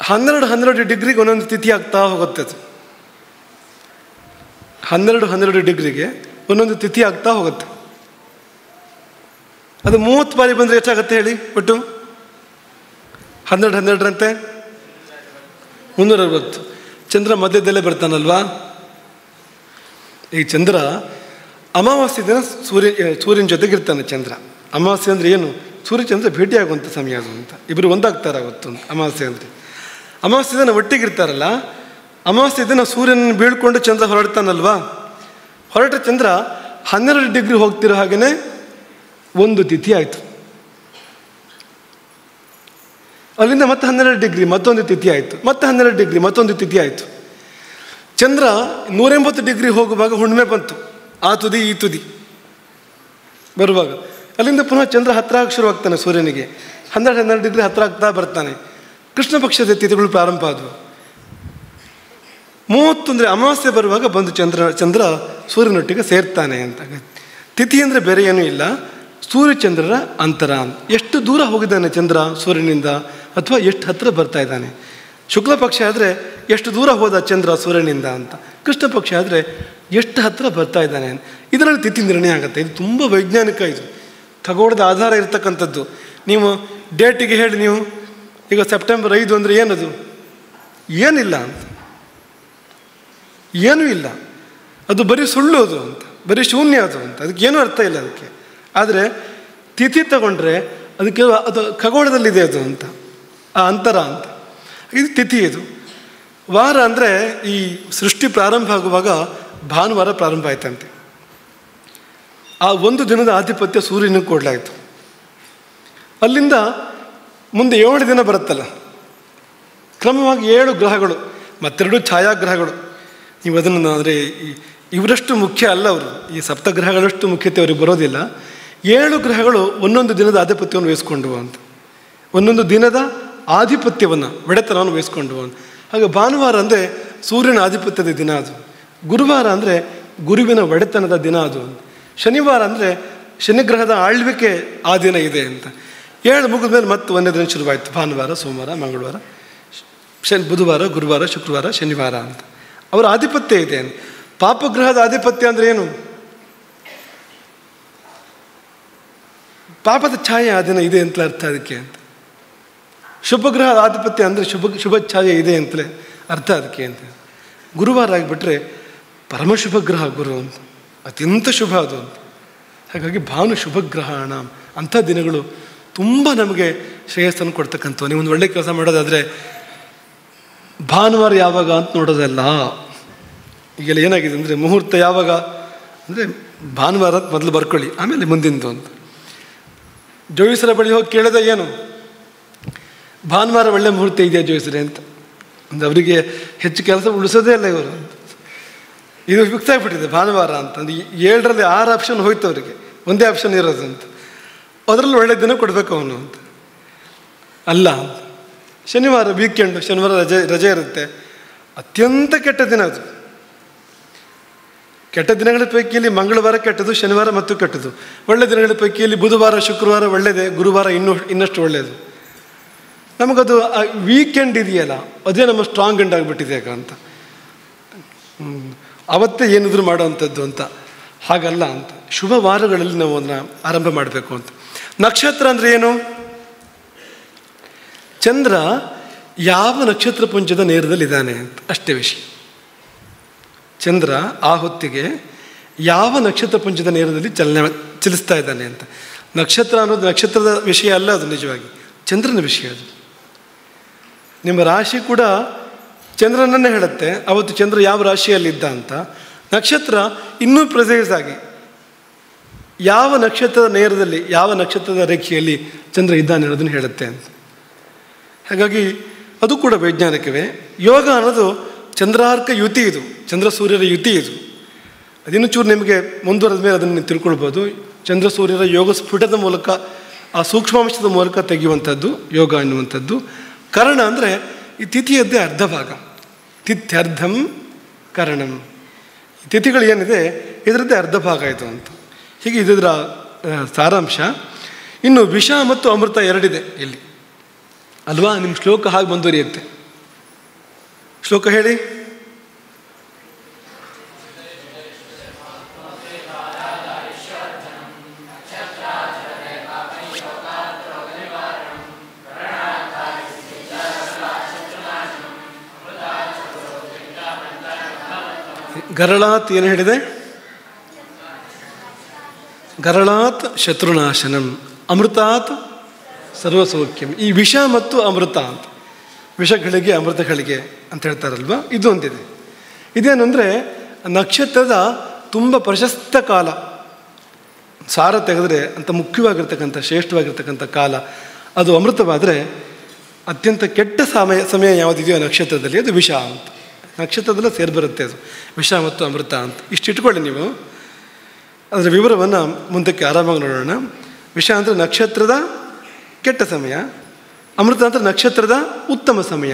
S1: 12 ಡಿಗ್ರಿಗೆ ಒಂದೊಂದು ತಿಥಿ ಆಗ್ತಾ ಹೋಗುತ್ತೆ ಅದು. 12 ಡಿಗ್ರಿಗೆ ಒಂದೊಂದು ತಿಥಿ ಆಗ್ತಾ ಹೋಗುತ್ತೆ. ಅದು 30 ಬಾರಿ ಬಂದರೆ ಎಷ್ಟಾಗತ್ತೆ ಹೇಳಿ? ಒಟ್ಟು 12ರಂತೆ 360. ಚಂದ್ರ ಮಧ್ಯದಲ್ಲೇ ಬರ್ತಾನಲ್ವಾ? ಈ ಚಂದ್ರ ಅಮಾವಾಸ್ಯೆ ದಿನ ಸೂರ್ಯನ ಜೊತೆಗಿರ್ತಾನೆ ಚಂದ್ರ. ಅಮಾವಾಸ್ಯೆ ಅಂದರೆ ಏನು? ಸೂರ್ಯಚಂದ್ರ ಭೇಟಿಯಾಗುವಂಥ ಸಮಯ ಅದು ಅಂತ. ಇಬ್ಬರು ಒಂದಾಗ್ತಾರೆ ಅವತ್ತು ಅಮಾವಾಸ್ಯೆ ಅಂದರೆ. ಅಮಾವಾಸ್ಯೆ ದಿನ ಒಟ್ಟಿಗಿರ್ತಾರಲ್ಲ, ಅಮಾವಾಸ್ಯೆ ದಿನ ಸೂರ್ಯನ ಬೀಳ್ಕೊಂಡು ಚಂದ್ರ ಹೊರಡ್ತಾನಲ್ವಾ? ಹೊರಟ ಚಂದ್ರ 12 ಡಿಗ್ರಿ ಹೋಗ್ತಿರೋ ಹಾಗೆಯೇ ಒಂದು ತಿಥಿ ಆಯಿತು. ಅಲ್ಲಿಂದ ಮತ್ತೆ 12 ಡಿಗ್ರಿ ಮತ್ತೊಂದು ತಿಥಿ ಆಯಿತು, ಮತ್ತೆ 12 ಡಿಗ್ರಿ ಮತ್ತೊಂದು ತಿಥಿ ಆಯಿತು. ಚಂದ್ರ 180 ಡಿಗ್ರಿ ಹೋಗುವಾಗ ಹುಣ್ಣಿಮೆ ಬಂತು, ಆ ತುದಿ ಈ ತುದಿ ಬರುವಾಗ. ಅಲ್ಲಿಂದ ಪುನಃ ಚಂದ್ರ ಹತ್ತಿರ ಆಗಿ ಶುರುವಾಗ್ತಾನೆ ಸೂರ್ಯನಿಗೆ. 12 ಡಿಗ್ರಿ ಹತ್ತಿರ ಆಗ್ತಾ ಬರ್ತಾನೆ. ಕೃಷ್ಣ ಪಕ್ಷದ ತಿಥಿಗಳು ಪ್ರಾರಂಭ ಆದವು. 30 ಅಂದರೆ ಅಮಾವಾಸ್ಯೆ ಬರುವಾಗ ಬಂದು ಚಂದ್ರ ಸೂರ್ಯನೊಟ್ಟಿಗೆ ಸೇರ್ತಾನೆ ಅಂತ. ತಿಥಿ ಅಂದರೆ ಬೇರೆ ಏನೂ ಇಲ್ಲ, ಸೂರ್ಯಚಂದ್ರರ ಅಂತರ. ಎಷ್ಟು ದೂರ ಹೋಗಿದ್ದಾನೆ ಚಂದ್ರ ಸೂರ್ಯನಿಂದ, ಅಥವಾ ಎಷ್ಟು ಹತ್ತಿರ ಬರ್ತಾ ಇದ್ದಾನೆ. ಶುಕ್ಲ ಪಕ್ಷ ಆದರೆ ಎಷ್ಟು ದೂರ ಹೋದ ಚಂದ್ರ ಸೂರ್ಯನಿಂದ ಅಂತ, ಕೃಷ್ಣ ಪಕ್ಷ ಆದರೆ ಎಷ್ಟು ಹತ್ತಿರ ಬರ್ತಾ ಇದ್ದಾನೆ. ಇದರಲ್ಲಿ ತಿಥಿ ನಿರ್ಣಯ ಆಗುತ್ತೆ. ಇದು ತುಂಬ ವೈಜ್ಞಾನಿಕ, ಇದು ಖಗೋಳದ ಆಧಾರ ಇರತಕ್ಕಂಥದ್ದು. ನೀವು ಡೇಟಿಗೆ ಹೇಳಿ, ನೀವು ಈಗ ಸೆಪ್ಟೆಂಬರ್ 5 ಅಂದರೆ ಏನದು? ಏನಿಲ್ಲ ಅಂತ, ಏನೂ ಇಲ್ಲ, ಅದು ಬರೀ ಸುಳ್ಳು ಅದು ಅಂತ, ಬರೀ ಶೂನ್ಯ ಅದು ಅಂತ, ಅದಕ್ಕೇನೂ ಅರ್ಥ ಇಲ್ಲ ಅದಕ್ಕೆ. ಆದರೆ ತಿಥಿ ತಗೊಂಡ್ರೆ ಅದಕ್ಕೆ ಅದು ಖಗೋಳದಲ್ಲಿದೆ ಅದು ಅಂತ, ಆ ಅಂತರ ಅಂತ. ಇದು ತಿಥಿ. ಇದು ವಾರ ಅಂದರೆ ಈ ಸೃಷ್ಟಿ ಪ್ರಾರಂಭ ಆಗುವಾಗ ಭಾನುವಾರ ಪ್ರಾರಂಭ ಆಯ್ತಂತೆ. ಆ ಒಂದು ದಿನದ ಆಧಿಪತ್ಯ ಸೂರ್ಯನಿಗೆ ಕೊಡಲಾಯಿತು. ಅಲ್ಲಿಂದ ಮುಂದೆ 7 ದಿನ ಬರುತ್ತಲ್ಲ, ಕ್ರಮವಾಗಿ 7 ಗ್ರಹಗಳು ಮತ್ತೆರಡು ಛಾಯಾಗ್ರಹಗಳು. ನೀವು ಅದನ್ನು ಅಂದರೆ ಇವರಷ್ಟು ಮುಖ್ಯ ಅಲ್ಲ ಅವರು, ಈ ಸಪ್ತಗ್ರಹಗಳಷ್ಟು ಮುಖ್ಯತೆ ಅವ್ರಿಗೆ ಬರೋದಿಲ್ಲ. 7 ಗ್ರಹಗಳು ಒಂದೊಂದು ದಿನದ ಆಧಿಪತ್ಯವನ್ನು ವಹಿಸ್ಕೊಂಡವು ಅಂತ, ಒಂದೊಂದು ದಿನದ ಆಧಿಪತ್ಯವನ್ನು ಒಡೆತನವನ್ನು ವಹಿಸ್ಕೊಂಡವು ಅಂತ. ಹಾಗೆ ಭಾನುವಾರ ಅಂದರೆ ಸೂರ್ಯನ ಆಧಿಪತ್ಯದ ದಿನ ಅದು. ಗುರುವಾರ ಅಂದರೆ ಗುರುವಿನ ಒಡೆತನದ ದಿನ ಅದು. ಶನಿವಾರ ಅಂದರೆ ಶನಿಗ್ರಹದ ಆಳ್ವಿಕೆ ಆ ದಿನ ಇದೆ ಅಂತ. 7 ಮುಗಿದ ಮೇಲೆ ಮತ್ತೆ 1ನೇ ದಿನ ಶುರುವಾಯಿತು. ಭಾನುವಾರ, ಸೋಮವಾರ, ಮಂಗಳವಾರ, ಬುಧವಾರ, ಗುರುವಾರ, ಶುಕ್ರವಾರ, ಶನಿವಾರ ಅಂತ ಅವರ ಆಧಿಪತ್ಯ ಇದೆ. ಪಾಪಗ್ರಹದ ಆಧಿಪತ್ಯ ಅಂದರೆ ಏನು? ಪಾಪದ ಛಾಯೆ ಆ ದಿನ ಇದೆ ಅಂತಲೇ ಅರ್ಥ ಅದಕ್ಕೆ ಅಂತ. ಶುಭಗ್ರಹದ ಆಧಿಪತ್ಯ ಅಂದರೆ ಶುಭ ಛಾಯೆ ಇದೆ ಅಂತಲೇ ಅರ್ಥ ಅದಕ್ಕೆ ಅಂತ. ಗುರುವಾರ ಆಗಿಬಿಟ್ರೆ ಪರಮಶುಭ ಗ್ರಹ ಗುರು ಅಂತ, ಅತ್ಯಂತ ಶುಭ ಅದು ಅಂತ. ಹಾಗಾಗಿ ಭಾನು ಶುಭಗ್ರಹಣ ಅಂಥ ದಿನಗಳು ತುಂಬ ನಮಗೆ ಶ್ರೇಯಸ್ಸನ್ನು ಕೊಡ್ತಕ್ಕಂಥವು. ನೀವು ಒಂದು ಒಳ್ಳೆ ಕೆಲಸ ಮಾಡೋದಾದರೆ ಭಾನುವಾರ ಯಾವಾಗ ಅಂತ ನೋಡೋದಲ್ಲ. ಈಗೆಲ್ಲ ಏನಾಗಿದೆ ಅಂದರೆ ಮುಹೂರ್ತ ಯಾವಾಗ ಅಂದರೆ ಭಾನುವಾರ ಮೊದಲು ಬರ್ಕೊಳ್ಳಿ, ಆಮೇಲೆ ಮುಂದಿಂದು ಅಂತ. ಜೋಯಿಸರ ಬಳಿ ಹೋಗಿ ಕೇಳಿದ ಏನು ಭಾನುವಾರ ಒಳ್ಳೆ ಮುಹೂರ್ತ ಇದೆಯಾ ಜೋಯಿಸ್ರೆ ಅಂತ. ಅಂದರೆ ಅವರಿಗೆ ಹೆಚ್ಚು ಕೆಲಸ ಉಳಿಸೋದೇ ಇಲ್ಲ ಇವರು. ಇದು ಫಿಕ್ಸ್ ಆಗಿಬಿಟ್ಟಿದೆ ಭಾನುವಾರ ಅಂತಂದು. 7ರಲ್ಲಿ 6 ಆಪ್ಷನ್ ಹೋಯ್ತು ಅವರಿಗೆ, ಒಂದೇ ಆಪ್ಷನ್ ಇರೋದು ಅಂತ. ಅದರಲ್ಲಿ ಒಳ್ಳೆ ದಿನ ಕೊಡಬೇಕು ಅವನು ಅಂತ ಅಲ್ಲ. ಶನಿವಾರ ವೀಕೆಂಡು, ಶನಿವಾರ ರಜೆ ಇರುತ್ತೆ, ಅತ್ಯಂತ ಕೆಟ್ಟ ದಿನ ಅದು. ಕೆಟ್ಟ ದಿನಗಳ ಪೈಕಿಯಲ್ಲಿ ಮಂಗಳವಾರ ಕೆಟ್ಟದು, ಶನಿವಾರ ಮತ್ತು ಕೆಟ್ಟದು. ಒಳ್ಳೆ ದಿನಗಳ ಪೈಕಿಯಲ್ಲಿ ಬುಧವಾರ, ಶುಕ್ರವಾರ ಒಳ್ಳೆಯದೇ, ಗುರುವಾರ ಇನ್ನಷ್ಟು ಒಳ್ಳೆಯದು. ನಮಗದು ವೀಕೆಂಡ್ ಇದೆಯಲ್ಲ, ಅದೇ ನಮ್ಮ ಸ್ಟ್ರಾಂಗ್ ಎಂಡ್ ಆಗಿಬಿಟ್ಟಿದೆ ಅಂತ. ಅವತ್ತೇ ಏನಿದ್ರು ಮಾಡೋವಂಥದ್ದು ಅಂತ. ಹಾಗಲ್ಲ ಅಂತ. ಶುಭ ವಾರಗಳಲ್ಲಿ ನಾವು ಅದನ್ನು ಆರಂಭ ಮಾಡಬೇಕು ಅಂತ. ನಕ್ಷತ್ರ ಅಂದರೆ ಏನು? ಚಂದ್ರ ಯಾವ ನಕ್ಷತ್ರ ಪುಂಜದ ನೇರದಲ್ಲಿದ್ದಾನೆ ಅಂತ ಅಷ್ಟೇ ವಿಷಯ. ಚಂದ್ರ ಆ ಹೊತ್ತಿಗೆ ಯಾವ ನಕ್ಷತ್ರ ಪುಂಜದ ನೇರದಲ್ಲಿ ಚಲಿಸ್ತಾ ಇದ್ದಾನೆ ಅಂತ. ನಕ್ಷತ್ರ ಅನ್ನೋದು ನಕ್ಷತ್ರದ ವಿಷಯ ಅಲ್ಲ, ಅದು ನಿಜವಾಗಿ ಚಂದ್ರನ ವಿಷಯ. ಅದು ನಿಮ್ಮ ರಾಶಿ ಕೂಡ ಚಂದ್ರನನ್ನೇ ಹೇಳುತ್ತೆ, ಅವತ್ತು ಚಂದ್ರ ಯಾವ ರಾಶಿಯಲ್ಲಿದ್ದ ಅಂತ. ನಕ್ಷತ್ರ ಇನ್ನೂ ಪ್ರೆಸೈಸ್ ಆಗಿ ಯಾವ ನಕ್ಷತ್ರದ ನೇರದಲ್ಲಿ, ಯಾವ ನಕ್ಷತ್ರದ ರೇಖೆಯಲ್ಲಿ ಚಂದ್ರ ಇದ್ದಾನೆ ಅನ್ನೋದನ್ನು ಹೇಳುತ್ತೆ ಅಂತ. ಹಾಗಾಗಿ ಅದು ಕೂಡ ವೈಜ್ಞಾನಿಕವೇ. ಯೋಗ ಅನ್ನೋದು ಚಂದ್ರಾರ್ಕ ಯುತಿ, ಇದು ಚಂದ್ರ ಸೂರ್ಯರ ಯುತಿ. ಇದು ಅದಿನ್ನೂ ಚೂರು ನಿಮಗೆ ಮುಂದುವರೆದ ಮೇಲೆ ಅದನ್ನು ತಿಳ್ಕೊಳ್ಬೋದು. ಚಂದ್ರ ಸೂರ್ಯರ ಯೋಗ ಸ್ಫುಟದ ಮೂಲಕ, ಆ ಸೂಕ್ಷ್ಮಾಂಶದ ಮೂಲಕ ತೆಗೆಯುವಂಥದ್ದು ಯೋಗ ಅನ್ನುವಂಥದ್ದು. ಕರ್ಣ ಅಂದರೆ ಈ ತಿಥಿಯದ್ದೇ ಅರ್ಧ ಭಾಗ, ತಿಥ್ಯರ್ಧಂ ಕರ್ಣಂ. ಈ ತಿಥಿಗಳು ಏನಿದೆ ಇದರದ್ದೇ ಅರ್ಧ ಭಾಗ ಇದು ಅಂತ. ಹೀಗೆ ಇದರ ಸಾರಾಂಶ. ಇನ್ನು ವಿಷ ಮತ್ತು ಅಮೃತ ಎರಡಿದೆ ಇಲ್ಲಿ ಅಲ್ವಾ? ನಿಮ್ಮ ಶ್ಲೋಕ ಹಾಗೆ ಮುಂದುವರಿಯುತ್ತೆ. ಶ್ಲೋಕ ಹೇಳಿ. ಗರಳಾತ್ ಏನು ಹೇಳಿದೆ? ಗರಳಾತ್ ಶತ್ರುನಾಶನಂ, ಅಮೃತಾತ್ ಸರ್ವಸೌಖ್ಯಂ. ಈ ವಿಷ ಮತ್ತು ಅಮೃತ ಅಂತ, ವಿಷಗಳಿಗೆ ಅಮೃತಗಳಿಗೆ ಅಂತ ಹೇಳ್ತಾರಲ್ವ, ಇದು ಒಂದಿದೆ. ಇದೇನು ಅಂದರೆ ನಕ್ಷತ್ರದ ತುಂಬ ಪ್ರಶಸ್ತ ಕಾಲ, ಸಾರ ತೆಗೆದ್ರೆ ಅಂತ ಮುಖ್ಯವಾಗಿರ್ತಕ್ಕಂಥ ಶ್ರೇಷ್ಠವಾಗಿರ್ತಕ್ಕಂಥ ಕಾಲ ಅದು ಅಮೃತವಾದರೆ, ಅತ್ಯಂತ ಕೆಟ್ಟ ಸಮಯ ಯಾವುದಿದೆಯೋ ನಕ್ಷತ್ರದಲ್ಲಿ ಅದು ವಿಷ ಅಂತ. ನಕ್ಷತ್ರದಲ್ಲೇ ಸೇರಿಬರುತ್ತೆ ಅದು ವಿಷ ಮತ್ತು ಅಮೃತ ಅಂತ. ಇಷ್ಟು ಇಟ್ಕೊಳ್ಳಿ ನೀವು. ಅದರ ವಿವರವನ್ನು ಮುಂದಕ್ಕೆ ಆರಾಮಾಗಿ ನೋಡೋಣ. ವಿಷ ಅಂದರೆ ನಕ್ಷತ್ರದ ಕೆಟ್ಟ ಸಮಯ, ಅಮೃತ ಅಂದರೆ ನಕ್ಷತ್ರದ ಉತ್ತಮ ಸಮಯ.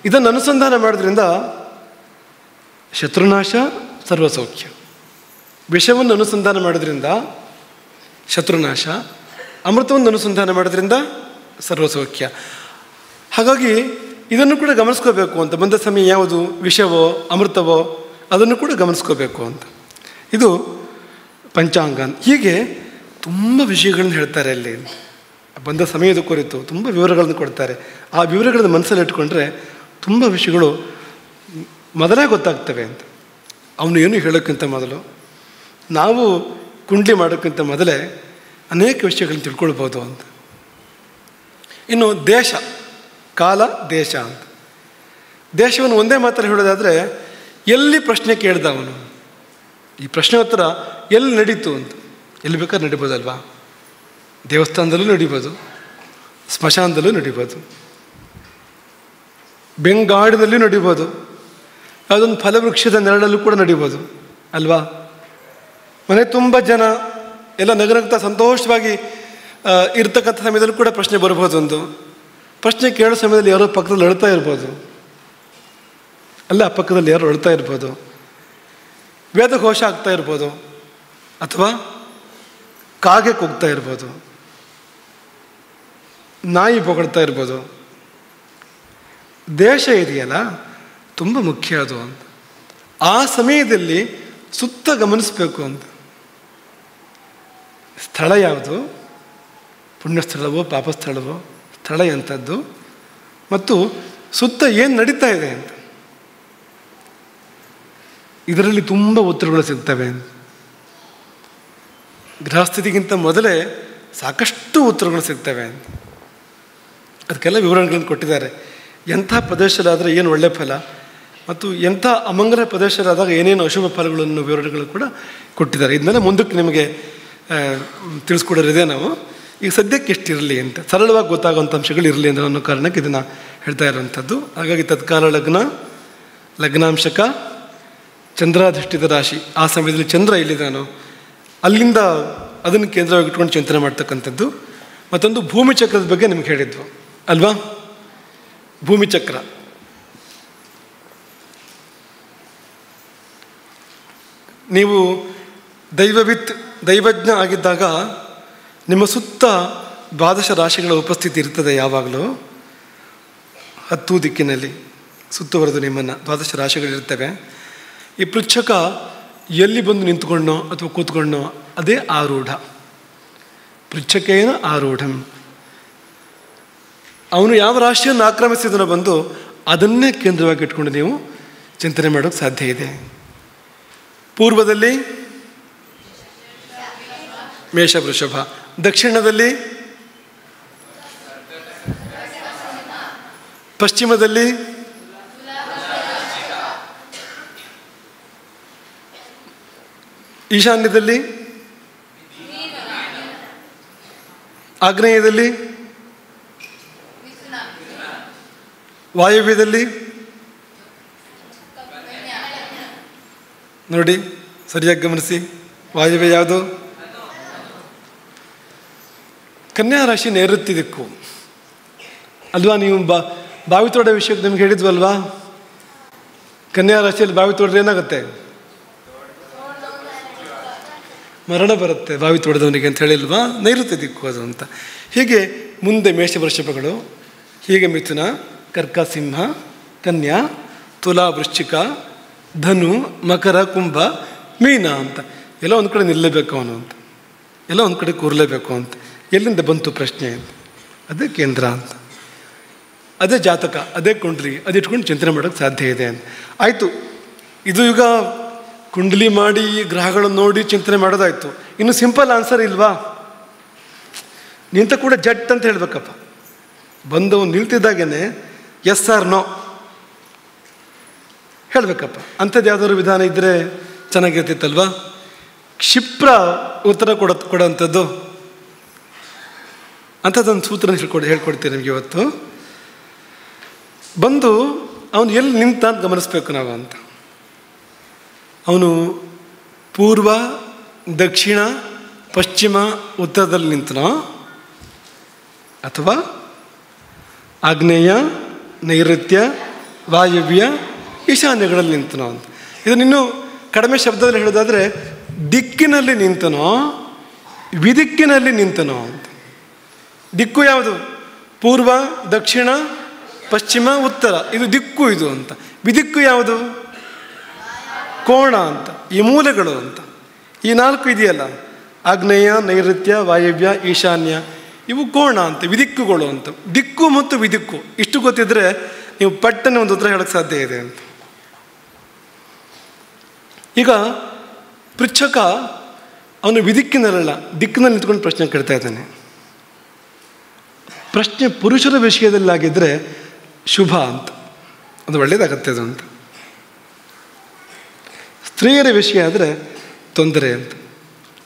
S1: ಇದನ್ನು ಅನುಸಂಧಾನ ಮಾಡೋದ್ರಿಂದ ಶತ್ರುನಾಶ ಸರ್ವಸೌಖ್ಯ. ವಿಷವನ್ನು ಅನುಸಂಧಾನ ಮಾಡೋದ್ರಿಂದ ಶತ್ರುನಾಶ, ಅಮೃತವನ್ನು ಅನುಸಂಧಾನ ಮಾಡೋದ್ರಿಂದ ಸರ್ವಸೌಖ್ಯ. ಹಾಗಾಗಿ ಇದನ್ನು ಕೂಡ ಗಮನಿಸ್ಕೋಬೇಕು ಅಂತ. ಬಂದ ಸಮಯ ಯಾವುದು, ವಿಷವೋ ಅಮೃತವೋ, ಅದನ್ನು ಕೂಡ ಗಮನಿಸ್ಕೋಬೇಕು ಅಂತ. ಇದು ಪಂಚಾಂಗ. ಹೀಗೆ ತುಂಬ ವಿಷಯಗಳನ್ನು ಹೇಳ್ತಾರೆ ಅಲ್ಲಿ. ಬಂದ ಸಮಯದ ಕುರಿತು ತುಂಬ ವಿವರಗಳನ್ನು ಕೊಡ್ತಾರೆ. ಆ ವಿವರಗಳನ್ನು ಮನಸ್ಸಲ್ಲಿ ಇಟ್ಕೊಂಡ್ರೆ ತುಂಬ ವಿಷಯಗಳು ಮೊದಲೇ ಗೊತ್ತಾಗ್ತವೆ ಅಂತ. ಅವನು ಏನು ಹೇಳೋಕ್ಕಿಂತ ಮೊದಲು, ನಾವು ಕುಂಡ್ಲಿ ಮಾಡೋಕ್ಕಿಂತ ಮೊದಲೇ ಅನೇಕ ವಿಷಯಗಳನ್ನು ತಿಳ್ಕೊಳ್ಬೋದು ಅಂತ. ಇನ್ನು ದೇಶ, ಕಾಲ, ದೇಶ ಅಂತ. ದೇಶವನ್ನು ಒಂದೇ ಮಾತಲ್ಲಿ ಹೇಳೋದಾದರೆ, ಎಲ್ಲಿ ಪ್ರಶ್ನೆ ಕೇಳ್ದ ಅವನು, ಈ ಪ್ರಶ್ನೆ ಉತ್ತರ ಎಲ್ಲಿ ನಡೀತು ಅಂತ. ಎಲ್ಲಿ ಬೇಕಾದ್ರೆ ನಡಿಬೋದಲ್ವಾ? ದೇವಸ್ಥಾನದಲ್ಲೂ ನಡಿಬೋದು, ಸ್ಮಶಾನದಲ್ಲೂ ನಡಿಬೋದು, ಬೆಂಗಾಡಿನಲ್ಲೂ ನಡಿಬೋದು, ಯಾವುದೊಂದು ಫಲವೃಕ್ಷದ ನೆರಳಲ್ಲೂ ಕೂಡ ನಡಿಬೋದು ಅಲ್ವಾ? ಮನೆ ತುಂಬ ಜನ ಎಲ್ಲ ನಗರಗ್ತಾ ಸಂತೋಷವಾಗಿ ಇರ್ತಕ್ಕಂಥ ಸಮಯದಲ್ಲೂ ಕೂಡ ಪ್ರಶ್ನೆ ಬರ್ಬೋದು. ಒಂದು ಪ್ರಶ್ನೆ ಕೇಳೋ ಸಮಯದಲ್ಲಿ ಯಾರೋ ಪಕ್ಕದಲ್ಲಿ ಅಳ್ತಾ ಇರ್ಬೋದು, ಅಲ್ಲ ಪಕ್ಕದಲ್ಲಿ ಯಾರೋ ಅಳ್ತಾ ಇರ್ಬೋದು, ವೇದಘೋಷ ಆಗ್ತಾ ಇರ್ಬೋದು, ಅಥವಾ ಕಾಗೆ ಕೂಗ್ತಾ ಇರ್ಬೋದು, ನಾಯಿ ಬೊಗಳ್ತಾ ಇರ್ಬೋದು. ದೇಶ ಇದೆಯಲ್ಲ ತುಂಬ ಮುಖ್ಯ ಅದು ಅಂತ. ಆ ಸಮಯದಲ್ಲಿ ಸುತ್ತ ಗಮನಿಸಬೇಕು ಅಂತ. ಸ್ಥಳ ಯಾವುದು, ಪುಣ್ಯಸ್ಥಳವೋ ಪಾಪಸ್ಥಳವೋ, ಸ್ಥಳ ಎಂಥದ್ದು, ಮತ್ತು ಸುತ್ತ ಏನು ನಡೀತಾ ಇದೆ ಅಂತ. ಇದರಲ್ಲಿ ತುಂಬ ಉತ್ತರಗಳು ಸಿಗ್ತವೆ. ಗೃಹಸ್ಥಿತಿಗಿಂತ ಮೊದಲೇ ಸಾಕಷ್ಟು ಉತ್ತರಗಳು ಸಿಗ್ತವೆ ಅಂತ. ಅದಕ್ಕೆಲ್ಲ ವಿವರಣೆಗಳನ್ನು ಕೊಟ್ಟಿದ್ದಾರೆ. ಎಂಥ ಪ್ರದೇಶದಲ್ಲಾದರೆ ಏನು ಒಳ್ಳೆಯ ಫಲ, ಮತ್ತು ಎಂಥ ಅಮಂಗಲ ಪ್ರದೇಶದಲ್ಲಾದಾಗ ಏನೇನು ಅಶುಭ ಫಲಗಳನ್ನು ವಿವರಣೆಗಳು ಕೂಡ ಕೊಟ್ಟಿದ್ದಾರೆ. ಇದನ್ನೆಲ್ಲ ಮುಂದಕ್ಕೆ ನಿಮಗೆ ತಿಳಿಸ್ಕೊಡೋರಿದೆ. ನಾವು ಈಗ ಸದ್ಯಕ್ಕೆ ಎಷ್ಟಿರಲಿ ಅಂತ, ಸರಳವಾಗಿ ಗೊತ್ತಾಗುವಂಥ ಅಂಶಗಳು ಇರಲಿ ಅಂತ ಅನ್ನೋ ಕಾರಣಕ್ಕೆ ಇದನ್ನು ಹೇಳ್ತಾ ಇರೋವಂಥದ್ದು. ಹಾಗಾಗಿ ತತ್ಕಾಲ ಲಗ್ನ, ಲಗ್ನಾಂಶಕ, ಚಂದ್ರಾಧಿಷ್ಠಿತ ರಾಶಿ. ಆ ಸಮಯದಲ್ಲಿ ಚಂದ್ರ ಇಲ್ಲಿದ್ದಾನೋ ಅಲ್ಲಿಂದ ಅದನ್ನು ಕೇಂದ್ರವಾಗಿ ಇಟ್ಕೊಂಡು ಚಿಂತನೆ ಮಾಡ್ತಕ್ಕಂಥದ್ದು. ಮತ್ತೊಂದು ಭೂಮಿ ಚಕ್ರದ ಬಗ್ಗೆ ನಿಮ್ಗೆ ಹೇಳಿದ್ವು ಅಲ್ವಾ? ಭೂಮಿ ಚಕ್ರ ನೀವು ದೈವಜ್ಞ ಆಗಿದ್ದಾಗ ನಿಮ್ಮ ಸುತ್ತ ದ್ವಾದಶ ರಾಶಿಗಳ ಉಪಸ್ಥಿತಿ ಇರ್ತದೆ. ಯಾವಾಗಲೂ 10 ದಿಕ್ಕಿನಲ್ಲಿ ಸುತ್ತುವರೆದು ನಿಮ್ಮನ್ನು ದ್ವಾದಶ ರಾಶಿಗಳಿರ್ತವೆ. ಈ ಪೃಚ್ಛಕ ಎಲ್ಲಿ ಬಂದು ನಿಂತ್ಕೊಂಡೋ ಅಥವಾ ಕೂತ್ಕೊಂಡೋ ಅದೇ ಆರೂಢ. ಪೃಚ್ಛಕೇನ ಆರೂಢಂ. ಅವನು ಯಾವ ರಾಶಿಯನ್ನು ಆಕ್ರಮಿಸಿದನೋ ಬಂದು ಅದನ್ನೇ ಕೇಂದ್ರವಾಗಿ ಇಟ್ಕೊಂಡು ನೀವು ಚಿಂತನೆ ಮಾಡೋಕ್ಕೆ ಸಾಧ್ಯ ಇದೆ. ಪೂರ್ವದಲ್ಲಿ ಮೇಷ ವೃಷಭ, ದಕ್ಷಿಣದಲ್ಲಿ ಪಶ್ಚಿಮದಲ್ಲಿ ಈಶಾನ್ಯದಲ್ಲಿ ಆಗ್ನೇಯದಲ್ಲಿ ವಾಯವ್ಯದಲ್ಲಿ ನೋಡಿ, ಸರಿಯಾಗಿ ಗಮನಿಸಿ. ವಾಯವ್ಯ ಯಾವುದು? ಕನ್ಯಾ ರಾಶಿ ನೈಋತ್ಯ ದಿಕ್ಕು ಅಲ್ವಾ? ನೀವು ಬಾವಿ ತೋಡೋ ವಿಷಯಕ್ಕೆ ನಿಮ್ಗೆ ಹೇಳಿದ್ವಲ್ವಾ? ಕನ್ಯಾ ರಾಶಿಯಲ್ಲಿ ಬಾವಿ ತೋಡ್ರೆ ಏನಾಗುತ್ತೆ? ಮರಣ ಬರುತ್ತೆ ಬಾವಿ ತೋಡದವನಿಗೆ ಅಂತ ಹೇಳಿಲ್ವಾ? ನೈಋತ್ಯ ದಿಕ್ಕು ಅದು ಅಂತ. ಹೀಗೆ ಮುಂದೆ ಮೇಷ ವೃಷಭಗಳು, ಹೀಗೆ ಮಿಥುನ, ಕರ್ಕ, ಸಿಂಹ, ಕನ್ಯಾ, ತುಲಾ, ವೃಶ್ಚಿಕ, ಧನು, ಮಕರ, ಕುಂಭ, ಮೀನ ಅಂತ ಎಲ್ಲ ಒಂದು ಕಡೆ ನಿಲ್ಲಬೇಕು ಅವನು ಅಂತ, ಎಲ್ಲ ಒಂದು ಕಡೆ ಕೂರಲೇಬೇಕು ಅಂತ. ಎಲ್ಲಿಂದ ಬಂತು ಪ್ರಶ್ನೆ ಅಂತ? ಅದೇ ಕೇಂದ್ರ ಅಂತ, ಅದೇ ಜಾತಕ, ಅದೇ ಕುಂಡ್ಲಿ, ಅದು ಇಟ್ಕೊಂಡು ಚಿಂತನೆ ಮಾಡೋಕ್ಕೆ ಸಾಧ್ಯ ಇದೆ ಅಂತ. ಆಯಿತು, ಇದು ಈಗ ಕುಂಡಲಿ ಮಾಡಿ ಗ್ರಹಗಳನ್ನು ನೋಡಿ ಚಿಂತನೆ ಮಾಡೋದಾಯ್ತು. ಇನ್ನು ಸಿಂಪಲ್ ಆನ್ಸರ್ ಇಲ್ವಾ? ನಿಂತ ಕೂಡ ಜಟ್ ಅಂತ ಹೇಳ್ಬೇಕಪ್ಪ. ಬಂದವನು ನಿಲ್ತಿದ್ದಾಗೇನೆ ಎಸ್ ಆರ್ ನೋ ಹೇಳ್ಬೇಕಪ್ಪ. ಅಂಥದ್ದು ಯಾವ್ದಾದ್ರು ವಿಧಾನ ಇದ್ದರೆ ಚೆನ್ನಾಗಿರ್ತಿತ್ತಲ್ವಾ? ಕ್ಷಿಪ್ರ ಉತ್ತರ ಕೊಡೋವಂಥದ್ದು ಅಂಥದ್ದೊಂದು ಸೂತ್ರ ಹೇಳ್ಕೊಡ್ತೀನಿ ನಿಮಗೆ ಇವತ್ತು. ಬಂದು ಅವನು ಎಲ್ಲಿ ನಿಂತ ಅಂತ ಗಮನಿಸ್ಬೇಕು ನಾವು ಅಂತ. ಅವನು ಪೂರ್ವ, ದಕ್ಷಿಣ, ಪಶ್ಚಿಮ, ಉತ್ತರದಲ್ಲಿ ನಿಂತನೋ ಅಥವಾ ಆಗ್ನೇಯ, ನೈಋತ್ಯ, ವಾಯವ್ಯ, ಈಶಾನ್ಯಗಳಲ್ಲಿ ನಿಂತನೋ ಅಂತ. ಇದನ್ನಿನ್ನೂ ಕಡಿಮೆ ಶಬ್ದದಲ್ಲಿ ಹೇಳೋದಾದರೆ ದಿಕ್ಕಿನಲ್ಲಿ ನಿಂತನೋ ವಿದಿಕ್ಕಿನಲ್ಲಿ ನಿಂತನೋ ಅಂತ. ದಿಕ್ಕು ಯಾವುದು? ಪೂರ್ವ, ದಕ್ಷಿಣ, ಪಶ್ಚಿಮ, ಉತ್ತರ, ಇದು ದಿಕ್ಕು ಇದು ಅಂತ. ವಿದಿಕ್ಕು ಯಾವುದು? ಕೋಣ ಅಂತ, ಈ ಮೂಲೆಗಳು ಅಂತ. ಈ 4 ಇದೆಯಲ್ಲ, ಆಗ್ನೇಯ, ನೈಋತ್ಯ, ವಾಯವ್ಯ, ಈಶಾನ್ಯ, ಇವು ಕೋಣ ಅಂತ, ವಿದಿಕ್ಕುಗಳು ಅಂತ. ದಿಕ್ಕು ಮತ್ತು ವಿದಿಕ್ಕು ಇಷ್ಟು ಗೊತ್ತಿದ್ರೆ ನೀವು ಪಟ್ಟನೆ ಒಂದು ಉತ್ತರ ಹೇಳಕ್ಕೆ ಸಾಧ್ಯ ಇದೆ ಅಂತ. ಈಗ ಪೃಚ್ಛಕ ಅವನು ವಿದಿಕ್ಕಿನಲ್ಲ ದಿಕ್ಕಿನಲ್ಲಿ ನಿಂತ್ಕೊಂಡು ಪ್ರಶ್ನೆ ಕೇಳ್ತಾ ಇದ್ದಾನೆ. ಪ್ರಶ್ನೆ ಪುರುಷರ ವಿಷಯದಲ್ಲಾಗಿದ್ದರೆ ಶುಭ ಅಂತ, ಅದು ಒಳ್ಳೆಯದಾಗತ್ತೆ ಅದು ಅಂತ. ಸ್ತ್ರೀಯರ ವಿಷಯ ಆದರೆ ತೊಂದರೆ ಅಂತ,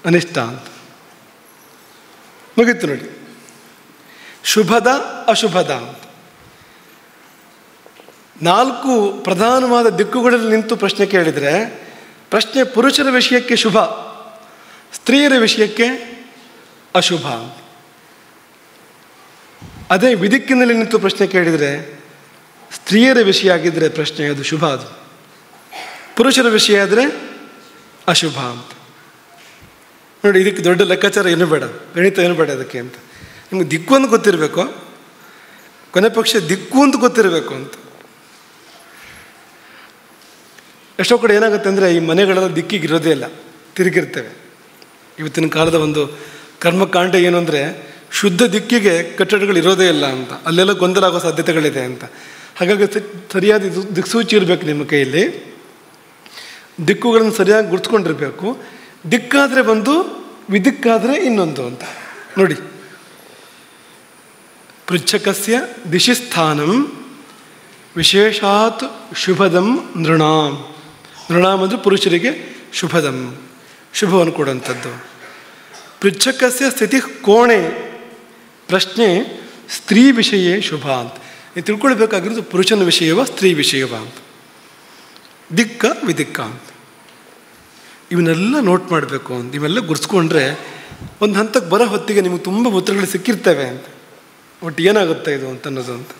S1: ಅನಿಷ್ಟ ಅಂತ. ಮುಗೀತು ನೋಡಿ. ಶುಭದ ಅಶುಭದ ಅಂತ 4 ಪ್ರಧಾನವಾದ ದಿಕ್ಕುಗಳಲ್ಲಿ ನಿಂತು ಪ್ರಶ್ನೆ ಕೇಳಿದರೆ ಪ್ರಶ್ನೆ ಪುರುಷರ ವಿಷಯಕ್ಕೆ ಶುಭ, ಸ್ತ್ರೀಯರ ವಿಷಯಕ್ಕೆ ಅಶುಭ. ಅದೇ ವಿದಿಕ್ಕಿನಲ್ಲಿ ನಿಂತು ಪ್ರಶ್ನೆ ಕೇಳಿದರೆ ಸ್ತ್ರೀಯರ ವಿಷಯ ಆಗಿದ್ದರೆ ಪ್ರಶ್ನೆ ಅದು ಶುಭ, ಅದು ಪುರುಷರ ವಿಷಯ ಆದರೆ ಅಶುಭ ಅಂತ. ನೋಡಿ, ಇದಕ್ಕೆ ದೊಡ್ಡ ಲೆಕ್ಕಾಚಾರ ಏನು ಬೇಡ, ಗಣಿತ ಏನು ಬೇಡ ಅದಕ್ಕೆ ಅಂತ. ನಿಮ್ಗೆ ದಿಕ್ಕು ಅಂತ ಗೊತ್ತಿರಬೇಕು, ಕೊನೆ ಪಕ್ಷ ದಿಕ್ಕು ಅಂತ ಗೊತ್ತಿರಬೇಕು ಅಂತ. ಎಷ್ಟೋ ಕಡೆ ಏನಾಗುತ್ತೆ ಅಂದರೆ ಈ ಮನೆಗಳೆಲ್ಲ ದಿಕ್ಕಿಗಿರೋದೇ ಇಲ್ಲ, ತಿರುಗಿರ್ತೇವೆ. ಇವತ್ತಿನ ಕಾಲದ ಒಂದು ಕರ್ಮಕಾಂಡ ಏನು ಅಂದರೆ ಶುದ್ಧ ದಿಕ್ಕಿಗೆ ಕಟ್ಟಡಗಳು ಇರೋದೇ ಇಲ್ಲ ಅಂತ, ಅಲ್ಲೆಲ್ಲ ಗೊಂದಲ ಆಗೋ ಸಾಧ್ಯತೆಗಳಿದೆ ಅಂತ. ಹಾಗಾಗಿ ಸರಿಯಾದ ದಿಕ್ಸೂಚಿ ಇರಬೇಕು ನಿಮ್ಮ ಕೈಯಲ್ಲಿ, ದಿಕ್ಕುಗಳನ್ನು ಸರಿಯಾಗಿ ಗುರ್ತ್ಕೊಂಡಿರಬೇಕು. ದಿಕ್ಕಾದರೆ ಒಂದು, ವಿದಿಕ್ಕಾದರೆ ಇನ್ನೊಂದು ಅಂತ. ನೋಡಿ, ಪೃಚ್ಛಕಸ್ಯ ದಿಶಿ ಸ್ಥಾನಂ ವಿಶೇಷಾತ್ ಶುಭದಂ ನೃಣಾಂ. ನೃಣಾಂ ಅಂದರೆ ಪುರುಷರಿಗೆ ಶುಭದಂ, ಶುಭವನ್ನು ಕೊಡುವಂಥದ್ದು. ಪೃಚ್ಛಕಸ್ಯ ಸ್ಥಿತಿ ಕೋಣೆ, ಪ್ರಶ್ನೆ ಸ್ತ್ರೀ ವಿಷಯ ಶುಭ ಅಂತ. ನೀವು ತಿಳ್ಕೊಳ್ಬೇಕಾಗಿರೋದು ಪುರುಷನ ವಿಷಯವ ಸ್ತ್ರೀ ವಿಷಯವ ಅಂತ, ದಿಕ್ಕ ವಿದಿಕ್ಕ ಅಂತ. ಇವನ್ನೆಲ್ಲ ನೋಟ್ ಮಾಡಬೇಕು ಅಂತ. ಇವೆಲ್ಲ ಗುರ್ಸ್ಕೊಂಡ್ರೆ ಒಂದು ಹಂತಕ್ಕೆ ಬರೋ ಹೊತ್ತಿಗೆ ನಿಮಗೆ ತುಂಬ ಉತ್ತರಗಳು ಸಿಕ್ಕಿರ್ತವೆ ಅಂತ. ಒಟ್ಟು ಏನಾಗುತ್ತೆ ಇದು ಅಂತ ಅನ್ನೋದು ಅಂತ.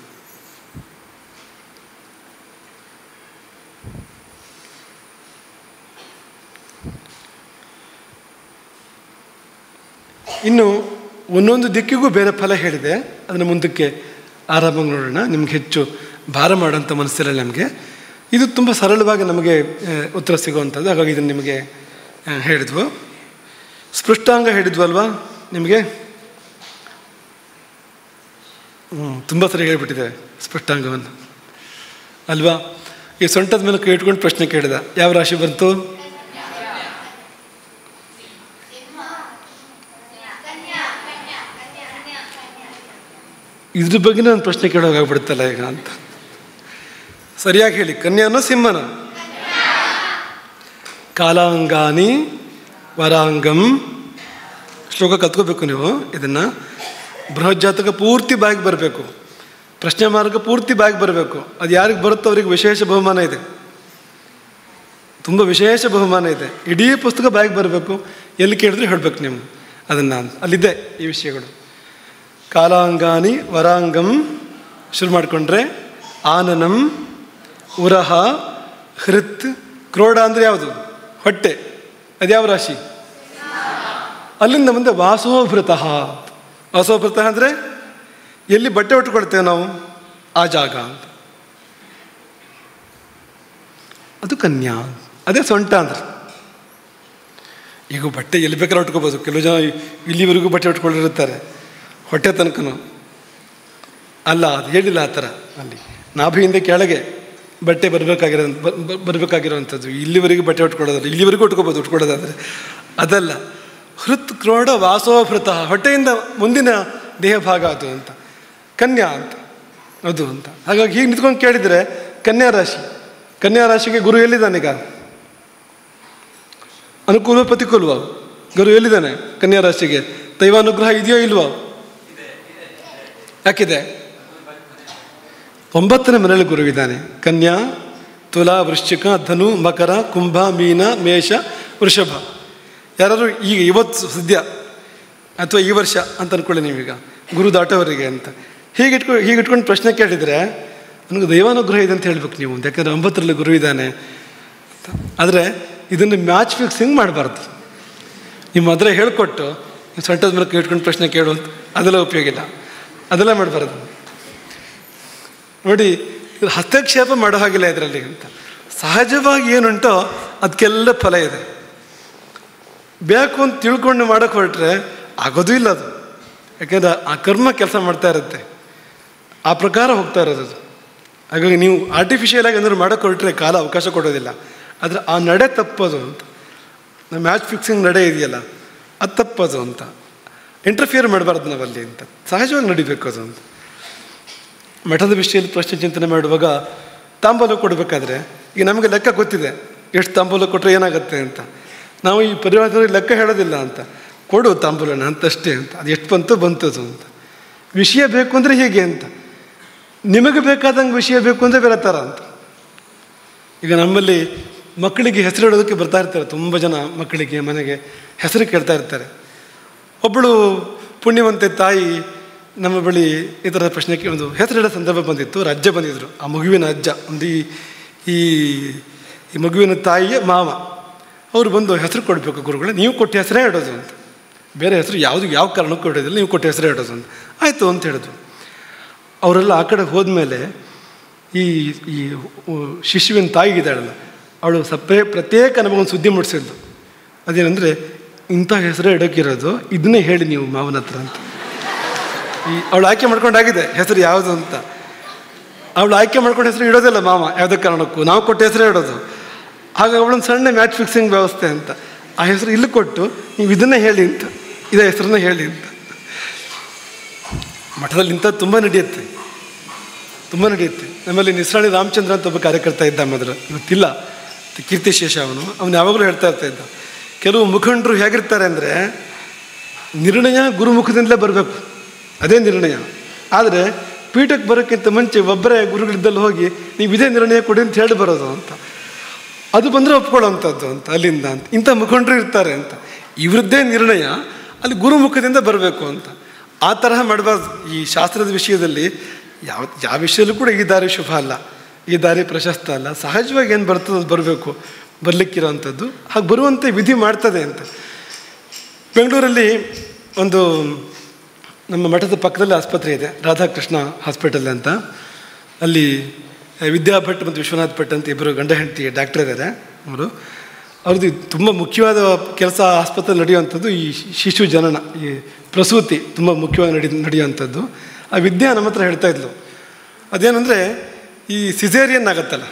S1: ಇನ್ನು ಒಂದೊಂದು ದಿಕ್ಕಿಗೂ ಬೇರೆ ಫಲ ಹೇಳಿದೆ, ಅದನ್ನು ಮುಂದಕ್ಕೆ ಆರಾಮಾಗಿ ನೋಡೋಣ. ನಿಮ್ಗೆ ಹೆಚ್ಚು ಭಾರ ಮಾಡೋಂಥ ಮನಸ್ಸಿರಲ್ಲ ನಮಗೆ. ಇದು ತುಂಬ ಸರಳವಾಗಿ ನಮಗೆ ಉತ್ತರ ಸಿಗುವಂಥದ್ದು. ಹಾಗಾಗಿ ಇದನ್ನು ನಿಮಗೆ ಹೇಳಿದ್ವು. ಸ್ಪೃಷ್ಟಾಂಗ ಹೇಳಿದ್ವಲ್ವಾ ನಿಮಗೆ? ತುಂಬ ಸರಿ ಹೇಳಿಬಿಟ್ಟಿದೆ ಸ್ಪೃಷ್ಟಾಂಗವನ್ನು ಅಲ್ವಾ? ಈ ಸೊಂಟದ ಮೇಲೆ ಕೈ ಇಟ್ಕೊಂಡು ಪ್ರಶ್ನೆ ಕೇಳಿದ, ಯಾವ ರಾಶಿ ಬಂತು? ಇದ್ರ ಬಗ್ಗೆ ನಾನು ಪ್ರಶ್ನೆ ಕೇಳೋಗಾಗ್ಬಿಡುತ್ತಲ್ಲ ಈಗ ಅಂತ. ಸರಿಯಾಗಿ ಹೇಳಿ, ಕನ್ಯಾನೋ ಸಿಂಹನ? ಕಾಲಾಂಗಾನಿ ವರಾಂಗಂ. ಶ್ಲೋಕ ಕಲ್ತ್ಕೋಬೇಕು ನೀವು. ಇದನ್ನು ಬೃಹಜ್ಜಾತಕ ಪೂರ್ತಿ ಬಾಯಿಗೆ ಬರಬೇಕು, ಪ್ರಶ್ನೆ ಮಾರ್ಗ ಪೂರ್ತಿ ಬಾಯಿಗೆ ಬರಬೇಕು. ಅದು ಯಾರಿಗೆ ಬರುತ್ತೋ ಅವ್ರಿಗೆ ವಿಶೇಷ ಬಹುಮಾನ ಇದೆ, ತುಂಬ ವಿಶೇಷ ಬಹುಮಾನ ಇದೆ. ಇಡೀ ಪುಸ್ತಕ ಬಾಯಿಗೆ ಬರಬೇಕು, ಎಲ್ಲಿ ಕೇಳಿದ್ರೆ ಹೇಳಬೇಕು ನೀವು ಅದನ್ನು. ಅಲ್ಲಿದೆ ಈ ವಿಷಯಗಳು. ಕಾಲಾಂಗಾನಿ ವರಾಂಗಂ ಶುರು ಮಾಡಿಕೊಂಡ್ರೆ ಆನನಂ, ಉರಹ, ಹೃತ್, ಕ್ರೋಡ ಅಂದರೆ ಯಾವುದು? ಹೊಟ್ಟೆ. ಅದ್ಯಾವ ರಾಶಿ? ಅಲ್ಲಿಂದ ಮುಂದೆ ವಾಸೋಭೃತಃ. ವಾಸೋಭೃತಃ ಅಂದರೆ ಎಲ್ಲಿ ಬಟ್ಟೆ ಉಟ್ಕೊಳ್ತೇವೆ ನಾವು ಆ ಜಾಗ ಅಂತ. ಅದು ಕನ್ಯಾ, ಅದೇ ಸೊಂಟ ಅಂದ್ರೆ. ಈಗ ಬಟ್ಟೆ ಎಲ್ಲಿ ಬೇಕಾದ್ರೆ ಉಟ್ಕೋಬೋದು. ಕೆಲವು ಜನ ಇಲ್ಲಿವರೆಗೂ ಬಟ್ಟೆ ಉಟ್ಕೊಂಡಿರುತ್ತಾರೆ, ಹೊಟ್ಟೆ ತನಕನೂ ಅಲ್ಲ, ಅದು ಹೇಳಿಲ್ಲ ಆ ಥರ. ಅಲ್ಲಿ ನಾಭಿಯಿಂದ ಕೆಳಗೆ ಬಟ್ಟೆ ಬರಬೇಕಾಗಿರೋವಂಥದ್ದು. ಇಲ್ಲಿವರೆಗೂ ಬಟ್ಟೆ ಉಟ್ಕೊಳ್ಳೋದಾದ್ರೆ ಇಲ್ಲಿವರೆಗೂ ಉಟ್ಕೊಳ್ಳೋದಾದರೆ ಅದಲ್ಲ. ಹೃತ್ ಕ್ರೋಢ ವಾಸೋಭೃತ, ಹೊಟ್ಟೆಯಿಂದ ಮುಂದಿನ ದೇಹ ಭಾಗ ಅದು ಅಂತ, ಕನ್ಯಾ ಅಂತ ಅದು ಅಂತ. ಹಾಗಾಗಿ ಹೀಗೆ ನಿಂತ್ಕೊಂಡು ಕೇಳಿದರೆ ಕನ್ಯಾ ರಾಶಿಗೆ ಗುರು ಎಲ್ಲಿದ್ದಾನೀಗ? ಅನುಕೂಲ ಪ್ರತಿಕೂಲವ? ಗುರು ಎಲ್ಲಿದ್ದಾನೆ ಕನ್ಯಾ ರಾಶಿಗೆ? ದೈವಾನುಗ್ರಹ ಇದೆಯೋ ಇಲ್ವೋ? ಯಾಕಿದೆ? 9ನೇ ಮನೆಯಲ್ಲಿ ಗುರುವಿದ್ದಾನೆ. ಕನ್ಯಾ, ತುಲಾ, ವೃಶ್ಚಿಕ, ಧನು, ಮಕರ, ಕುಂಭ, ಮೀನ, ಮೇಷ, ವೃಷಭ. ಯಾರಾದರೂ ಈಗ ಇವತ್ತು ಸದ್ಯ ಅಥವಾ ಈ ವರ್ಷ ಅಂತ ಅಂದ್ಕೊಳ್ಳಿ ನೀವೀಗ, ಗುರು ದಾಟೋವರಿಗೆ ಅಂತ ಹೀಗಿಟ್ಕೊಂಡು ಪ್ರಶ್ನೆ ಕೇಳಿದರೆ ನನಗೆ ದೈವಾನುಗ್ರಹ ಇದೆ ಅಂತ ಹೇಳ್ಬೇಕು ನೀವು, ಯಾಕಂದರೆ 9ರಲ್ಲಿ ಗುರು ಇದ್ದಾನೆ. ಆದರೆ ಇದನ್ನು ಮ್ಯಾಚ್ ಫಿಕ್ಸಿಂಗ್ ಮಾಡಬಾರ್ದು. ನಿಮ್ಮ ಅದರ ಹೇಳ್ಕೊಟ್ಟು ಸೊಂಟದ ಮೇಲೆ ಇಟ್ಕೊಂಡು ಪ್ರಶ್ನೆ ಕೇಳುವಂತ ಅದೆಲ್ಲ ಉಪಯೋಗ ಇಲ್ಲ, ಅದೆಲ್ಲ ಮಾಡಬಾರ್ದು. ನೋಡಿ, ಇದು ಹಸ್ತಕ್ಷೇಪ ಮಾಡೋ ಹಾಗಿಲ್ಲ ಇದರಲ್ಲಿ ಅಂತ. ಸಹಜವಾಗಿ ಏನುಂಟೋ ಅದಕ್ಕೆಲ್ಲ ಫಲ ಇದೆ. ಬೇಕು ಅಂತ ತಿಳ್ಕೊಂಡು ಮಾಡೋಕ್ಕೆ ಹೊರಟ್ರೆ ಆಗೋದು ಇಲ್ಲ ಅದು. ಯಾಕೆಂದರೆ ಆ ಕರ್ಮ ಕೆಲಸ ಮಾಡ್ತಾ ಇರುತ್ತೆ, ಆ ಪ್ರಕಾರ ಹೋಗ್ತಾ ಇರೋದು ಅದು. ಹಾಗಾಗಿ ನೀವು ಆರ್ಟಿಫಿಷಿಯಲ್ ಆಗಿ ಏನಾದ್ರು ಮಾಡೋಕ್ಕೆ ಹೊರಟ್ರೆ ಕಾಲ ಅವಕಾಶ ಕೊಡೋದಿಲ್ಲ. ಆದರೆ ಆ ನಡೆ ತಪ್ಪೋದು ಅಂತ, ನಮ್ಮ ಮ್ಯಾಚ್ ಫಿಕ್ಸಿಂಗ್ ನಡೆ ಇದೆಯಲ್ಲ ಅದು ತಪ್ಪೋದು ಅಂತ. ಇಂಟರ್ಫಿಯರ್ ಮಾಡಬಾರ್ದು ನಾವಲ್ಲಿ ಅಂತ, ಸಹಜವಾಗಿ ನಡಿಬೇಕು ಅದು ಅಂತ. ಮಠದ ವಿಷಯದಲ್ಲಿ ಪ್ರಶ್ನೆ ಚಿಂತನೆ ಮಾಡುವಾಗ ತಾಂಬೂಲ ಕೊಡಬೇಕಾದ್ರೆ ಈಗ ನಮಗೆ ಲೆಕ್ಕ ಗೊತ್ತಿದೆ, ಎಷ್ಟು ತಾಂಬೂಲ ಕೊಟ್ಟರೆ ಏನಾಗುತ್ತೆ ಅಂತ. ನಾವು ಈ ಪರಿವಾರದಲ್ಲಿ ಲೆಕ್ಕ ಹೇಳೋದಿಲ್ಲ ಅಂತ, ಕೊಡು ತಾಂಬೂಲನ ಅಂತಷ್ಟೇ ಅಂತ. ಅದು ಎಷ್ಟು ಬಂತದು ಅಂತ. ವಿಷಯ ಬೇಕು ಅಂದರೆ ಹೀಗೆ ಅಂತ, ನಿಮಗೆ ಬೇಕಾದಂಗೆ ವಿಷಯ ಬೇಕು ಅಂದರೆ ಬೇರೆ ಥರ ಅಂತ. ಈಗ ನಮ್ಮಲ್ಲಿ ಮಕ್ಕಳಿಗೆ ಹೆಸರಿಡೋದಕ್ಕೆ ಬರ್ತಾ ಇರ್ತಾರೆ, ತುಂಬ ಜನ ಮಕ್ಕಳಿಗೆ ಮನೆಗೆ ಹೆಸರು ಕೇಳ್ತಾ ಇರ್ತಾರೆ. ಒಬ್ಬಳು ಪುಣ್ಯವಂತೆ ತಾಯಿ ನಮ್ಮ ಬಳಿ ಈ ಥರದ ಪ್ರಶ್ನೆಗೆ ಒಂದು ಹೆಸರಿಡೋ ಸಂದರ್ಭ ಬಂದಿತ್ತು. ಅಜ್ಜ ಬಂದಿದ್ದರು, ಆ ಮಗುವಿನ ಅಜ್ಜ, ಒಂದು ಈ ಮಗುವಿನ ತಾಯಿಯ ಮಾವ. ಅವರು ಬಂದು ಹೆಸರು ಕೊಡಬೇಕು ಗುರುಗಳೇ, ನೀವು ಕೊಟ್ಟ ಹೆಸರೇ ಇಡೋದು ಅಂತ, ಬೇರೆ ಹೆಸರು ಯಾವ ಕಾರಣಕ್ಕೂ ಇಡೋದಿಲ್ಲ, ನೀವು ಕೊಟ್ಟ ಹೆಸರೇ ಇಡೋದು ಅಂತ. ಆಯಿತು ಅಂತ ಹೇಳಿದ್ರು. ಅವರೆಲ್ಲ ಆ ಕಡೆ ಹೋದ್ಮೇಲೆ ಈ ಶಿಶುವಿನ ತಾಯಿಗಿದ್ದಾಳಲ್ಲ, ಅವಳು ಪ್ರತ್ಯೇಕ ನಮಗೊಂದು ಸುದ್ದಿ ಮೂಡಿಸಿದ್ಲು. ಅದೇನೆಂದರೆ, ಇಂಥ ಹೆಸರೇ ಇಡೋಕ್ಕಿರೋದು, ಇದನ್ನೇ ಹೇಳಿ ನೀವು ಮಾವನ ಹತ್ರ ಅಂತ. ಅವಳು ಆಯ್ಕೆ ಮಾಡ್ಕೊಂಡಾಗಿದೆ ಹೆಸರು ಯಾವುದು ಅಂತ. ಅವಳು ಆಯ್ಕೆ ಮಾಡ್ಕೊಂಡು ಹೆಸರು ಇಡೋದಿಲ್ಲ ಮಾವ ಯಾವುದೇ ಕಾರಣಕ್ಕೂ, ನಾವು ಕೊಟ್ಟ ಹೆಸರೇ ಇಡೋದು. ಹಾಗಾಗಿ ಅವಳೊಂದು ಸಣ್ಣ ಮ್ಯಾಚ್ ಫಿಕ್ಸಿಂಗ್ ವ್ಯವಸ್ಥೆ ಅಂತ. ಆ ಹೆಸರು ಇಲ್ಲಿ ಕೊಟ್ಟು ನೀವು ಇದನ್ನೇ ಹೇಳಿ ಅಂತ, ಇದೇ ಹೆಸರನ್ನ ಹೇಳಿ ಅಂತ. ಮಠದಲ್ಲಿ ಇಂಥದ್ದು ತುಂಬ ನಡೆಯುತ್ತೆ. ನಮ್ಮಲ್ಲಿ ನಿಸ್ರಾಣಿ ರಾಮಚಂದ್ರ ಅಂತ ಒಬ್ಬ ಕಾರ್ಯಕರ್ತ ಇದ್ದ ಮೊದಲು, ಇವತ್ತಿಲ್ಲ, ಕೀರ್ತಿಶೇಷ ಅವನು ಯಾವಾಗಲೂ ಹೇಳ್ತಾ ಇರ್ತಾಯಿದ್ದ, ಕೆಲವು ಮುಖಂಡರು ಹೇಗಿರ್ತಾರೆ ಅಂದರೆ ನಿರ್ಣಯ ಗುರುಮುಖದಿಂದಲೇ ಬರಬೇಕು, ಅದೇ ನಿರ್ಣಯ. ಆದರೆ ಪೀಠಕ್ಕೆ ಬರೋಕ್ಕಿಂತ ಮುಂಚೆ ಒಬ್ಬರೇ ಗುರುಗಳಿದ್ದಲ್ಲಿ ಹೋಗಿ ನೀವು ಇದೇ ನಿರ್ಣಯ ಕೊಡಿ ಅಂತ ಹೇಳಿ ಬರೋದು ಅಂತ, ಅದು ಬಂದರೆ ಒಪ್ಕೊಳ್ಳೋವಂಥದ್ದು ಅಂತ ಅಲ್ಲಿಂದ ಅಂತ. ಇಂಥ ಮುಖಂಡರು ಇರ್ತಾರೆ ಅಂತ. ಇವರದ್ದೇ ನಿರ್ಣಯ ಅಲ್ಲಿ ಗುರುಮುಖದಿಂದ ಬರಬೇಕು ಅಂತ. ಆ ತರಹ ಮಾಡಬಾರ್ದು. ಈ ಶಾಸ್ತ್ರದ ವಿಷಯದಲ್ಲಿ ಯಾವ ವಿಷಯದಲ್ಲೂ ಕೂಡ ಈ ದಾರಿ ಶುಭ ಅಲ್ಲ, ಈ ದಾರಿ ಪ್ರಶಸ್ತ ಅಲ್ಲ. ಸಹಜವಾಗಿ ಏನು ಬರ್ತದೆ ಅದು ಬರಬೇಕು, ಬರಲಿಕ್ಕಿರೋವಂಥದ್ದು. ಹಾಗೆ ಬರುವಂತೆ ವಿಧಿ ಮಾಡ್ತದೆ ಅಂತ. ಬೆಂಗಳೂರಲ್ಲಿ ಒಂದು ನಮ್ಮ ಮಠದ ಪಕ್ಕದಲ್ಲಿ ಆಸ್ಪತ್ರೆ ಇದೆ, ರಾಧಾಕೃಷ್ಣ ಹಾಸ್ಪಿಟಲ್ ಅಂತ. ಅಲ್ಲಿ ವಿದ್ಯಾ ಭಟ್ ಮತ್ತು ವಿಶ್ವನಾಥ್ ಭಟ್ ಅಂತ ಇಬ್ಬರು ಗಂಡ ಹೆಂಡತಿ ಡಾಕ್ಟರ್ ಇದ್ದಾರೆ. ಅವ್ರದ್ದು ತುಂಬ ಮುಖ್ಯವಾದ ಕೆಲಸ ಆಸ್ಪತ್ರೆ ನಡೆಯುವಂಥದ್ದು ಈ ಶಿಶು ಜನನ, ಈ ಪ್ರಸೂತಿ ತುಂಬ ಮುಖ್ಯವಾಗಿ ನಡೆಯುವಂಥದ್ದು. ಆ ವಿದ್ಯಾ ನಮ್ಮ ಹತ್ರ ಹೇಳ್ತಾ ಇದ್ಲು, ಅದೇನೆಂದರೆ ಈ ಸಿಸೇರಿಯನ್ ಆಗುತ್ತಲ್ಲ,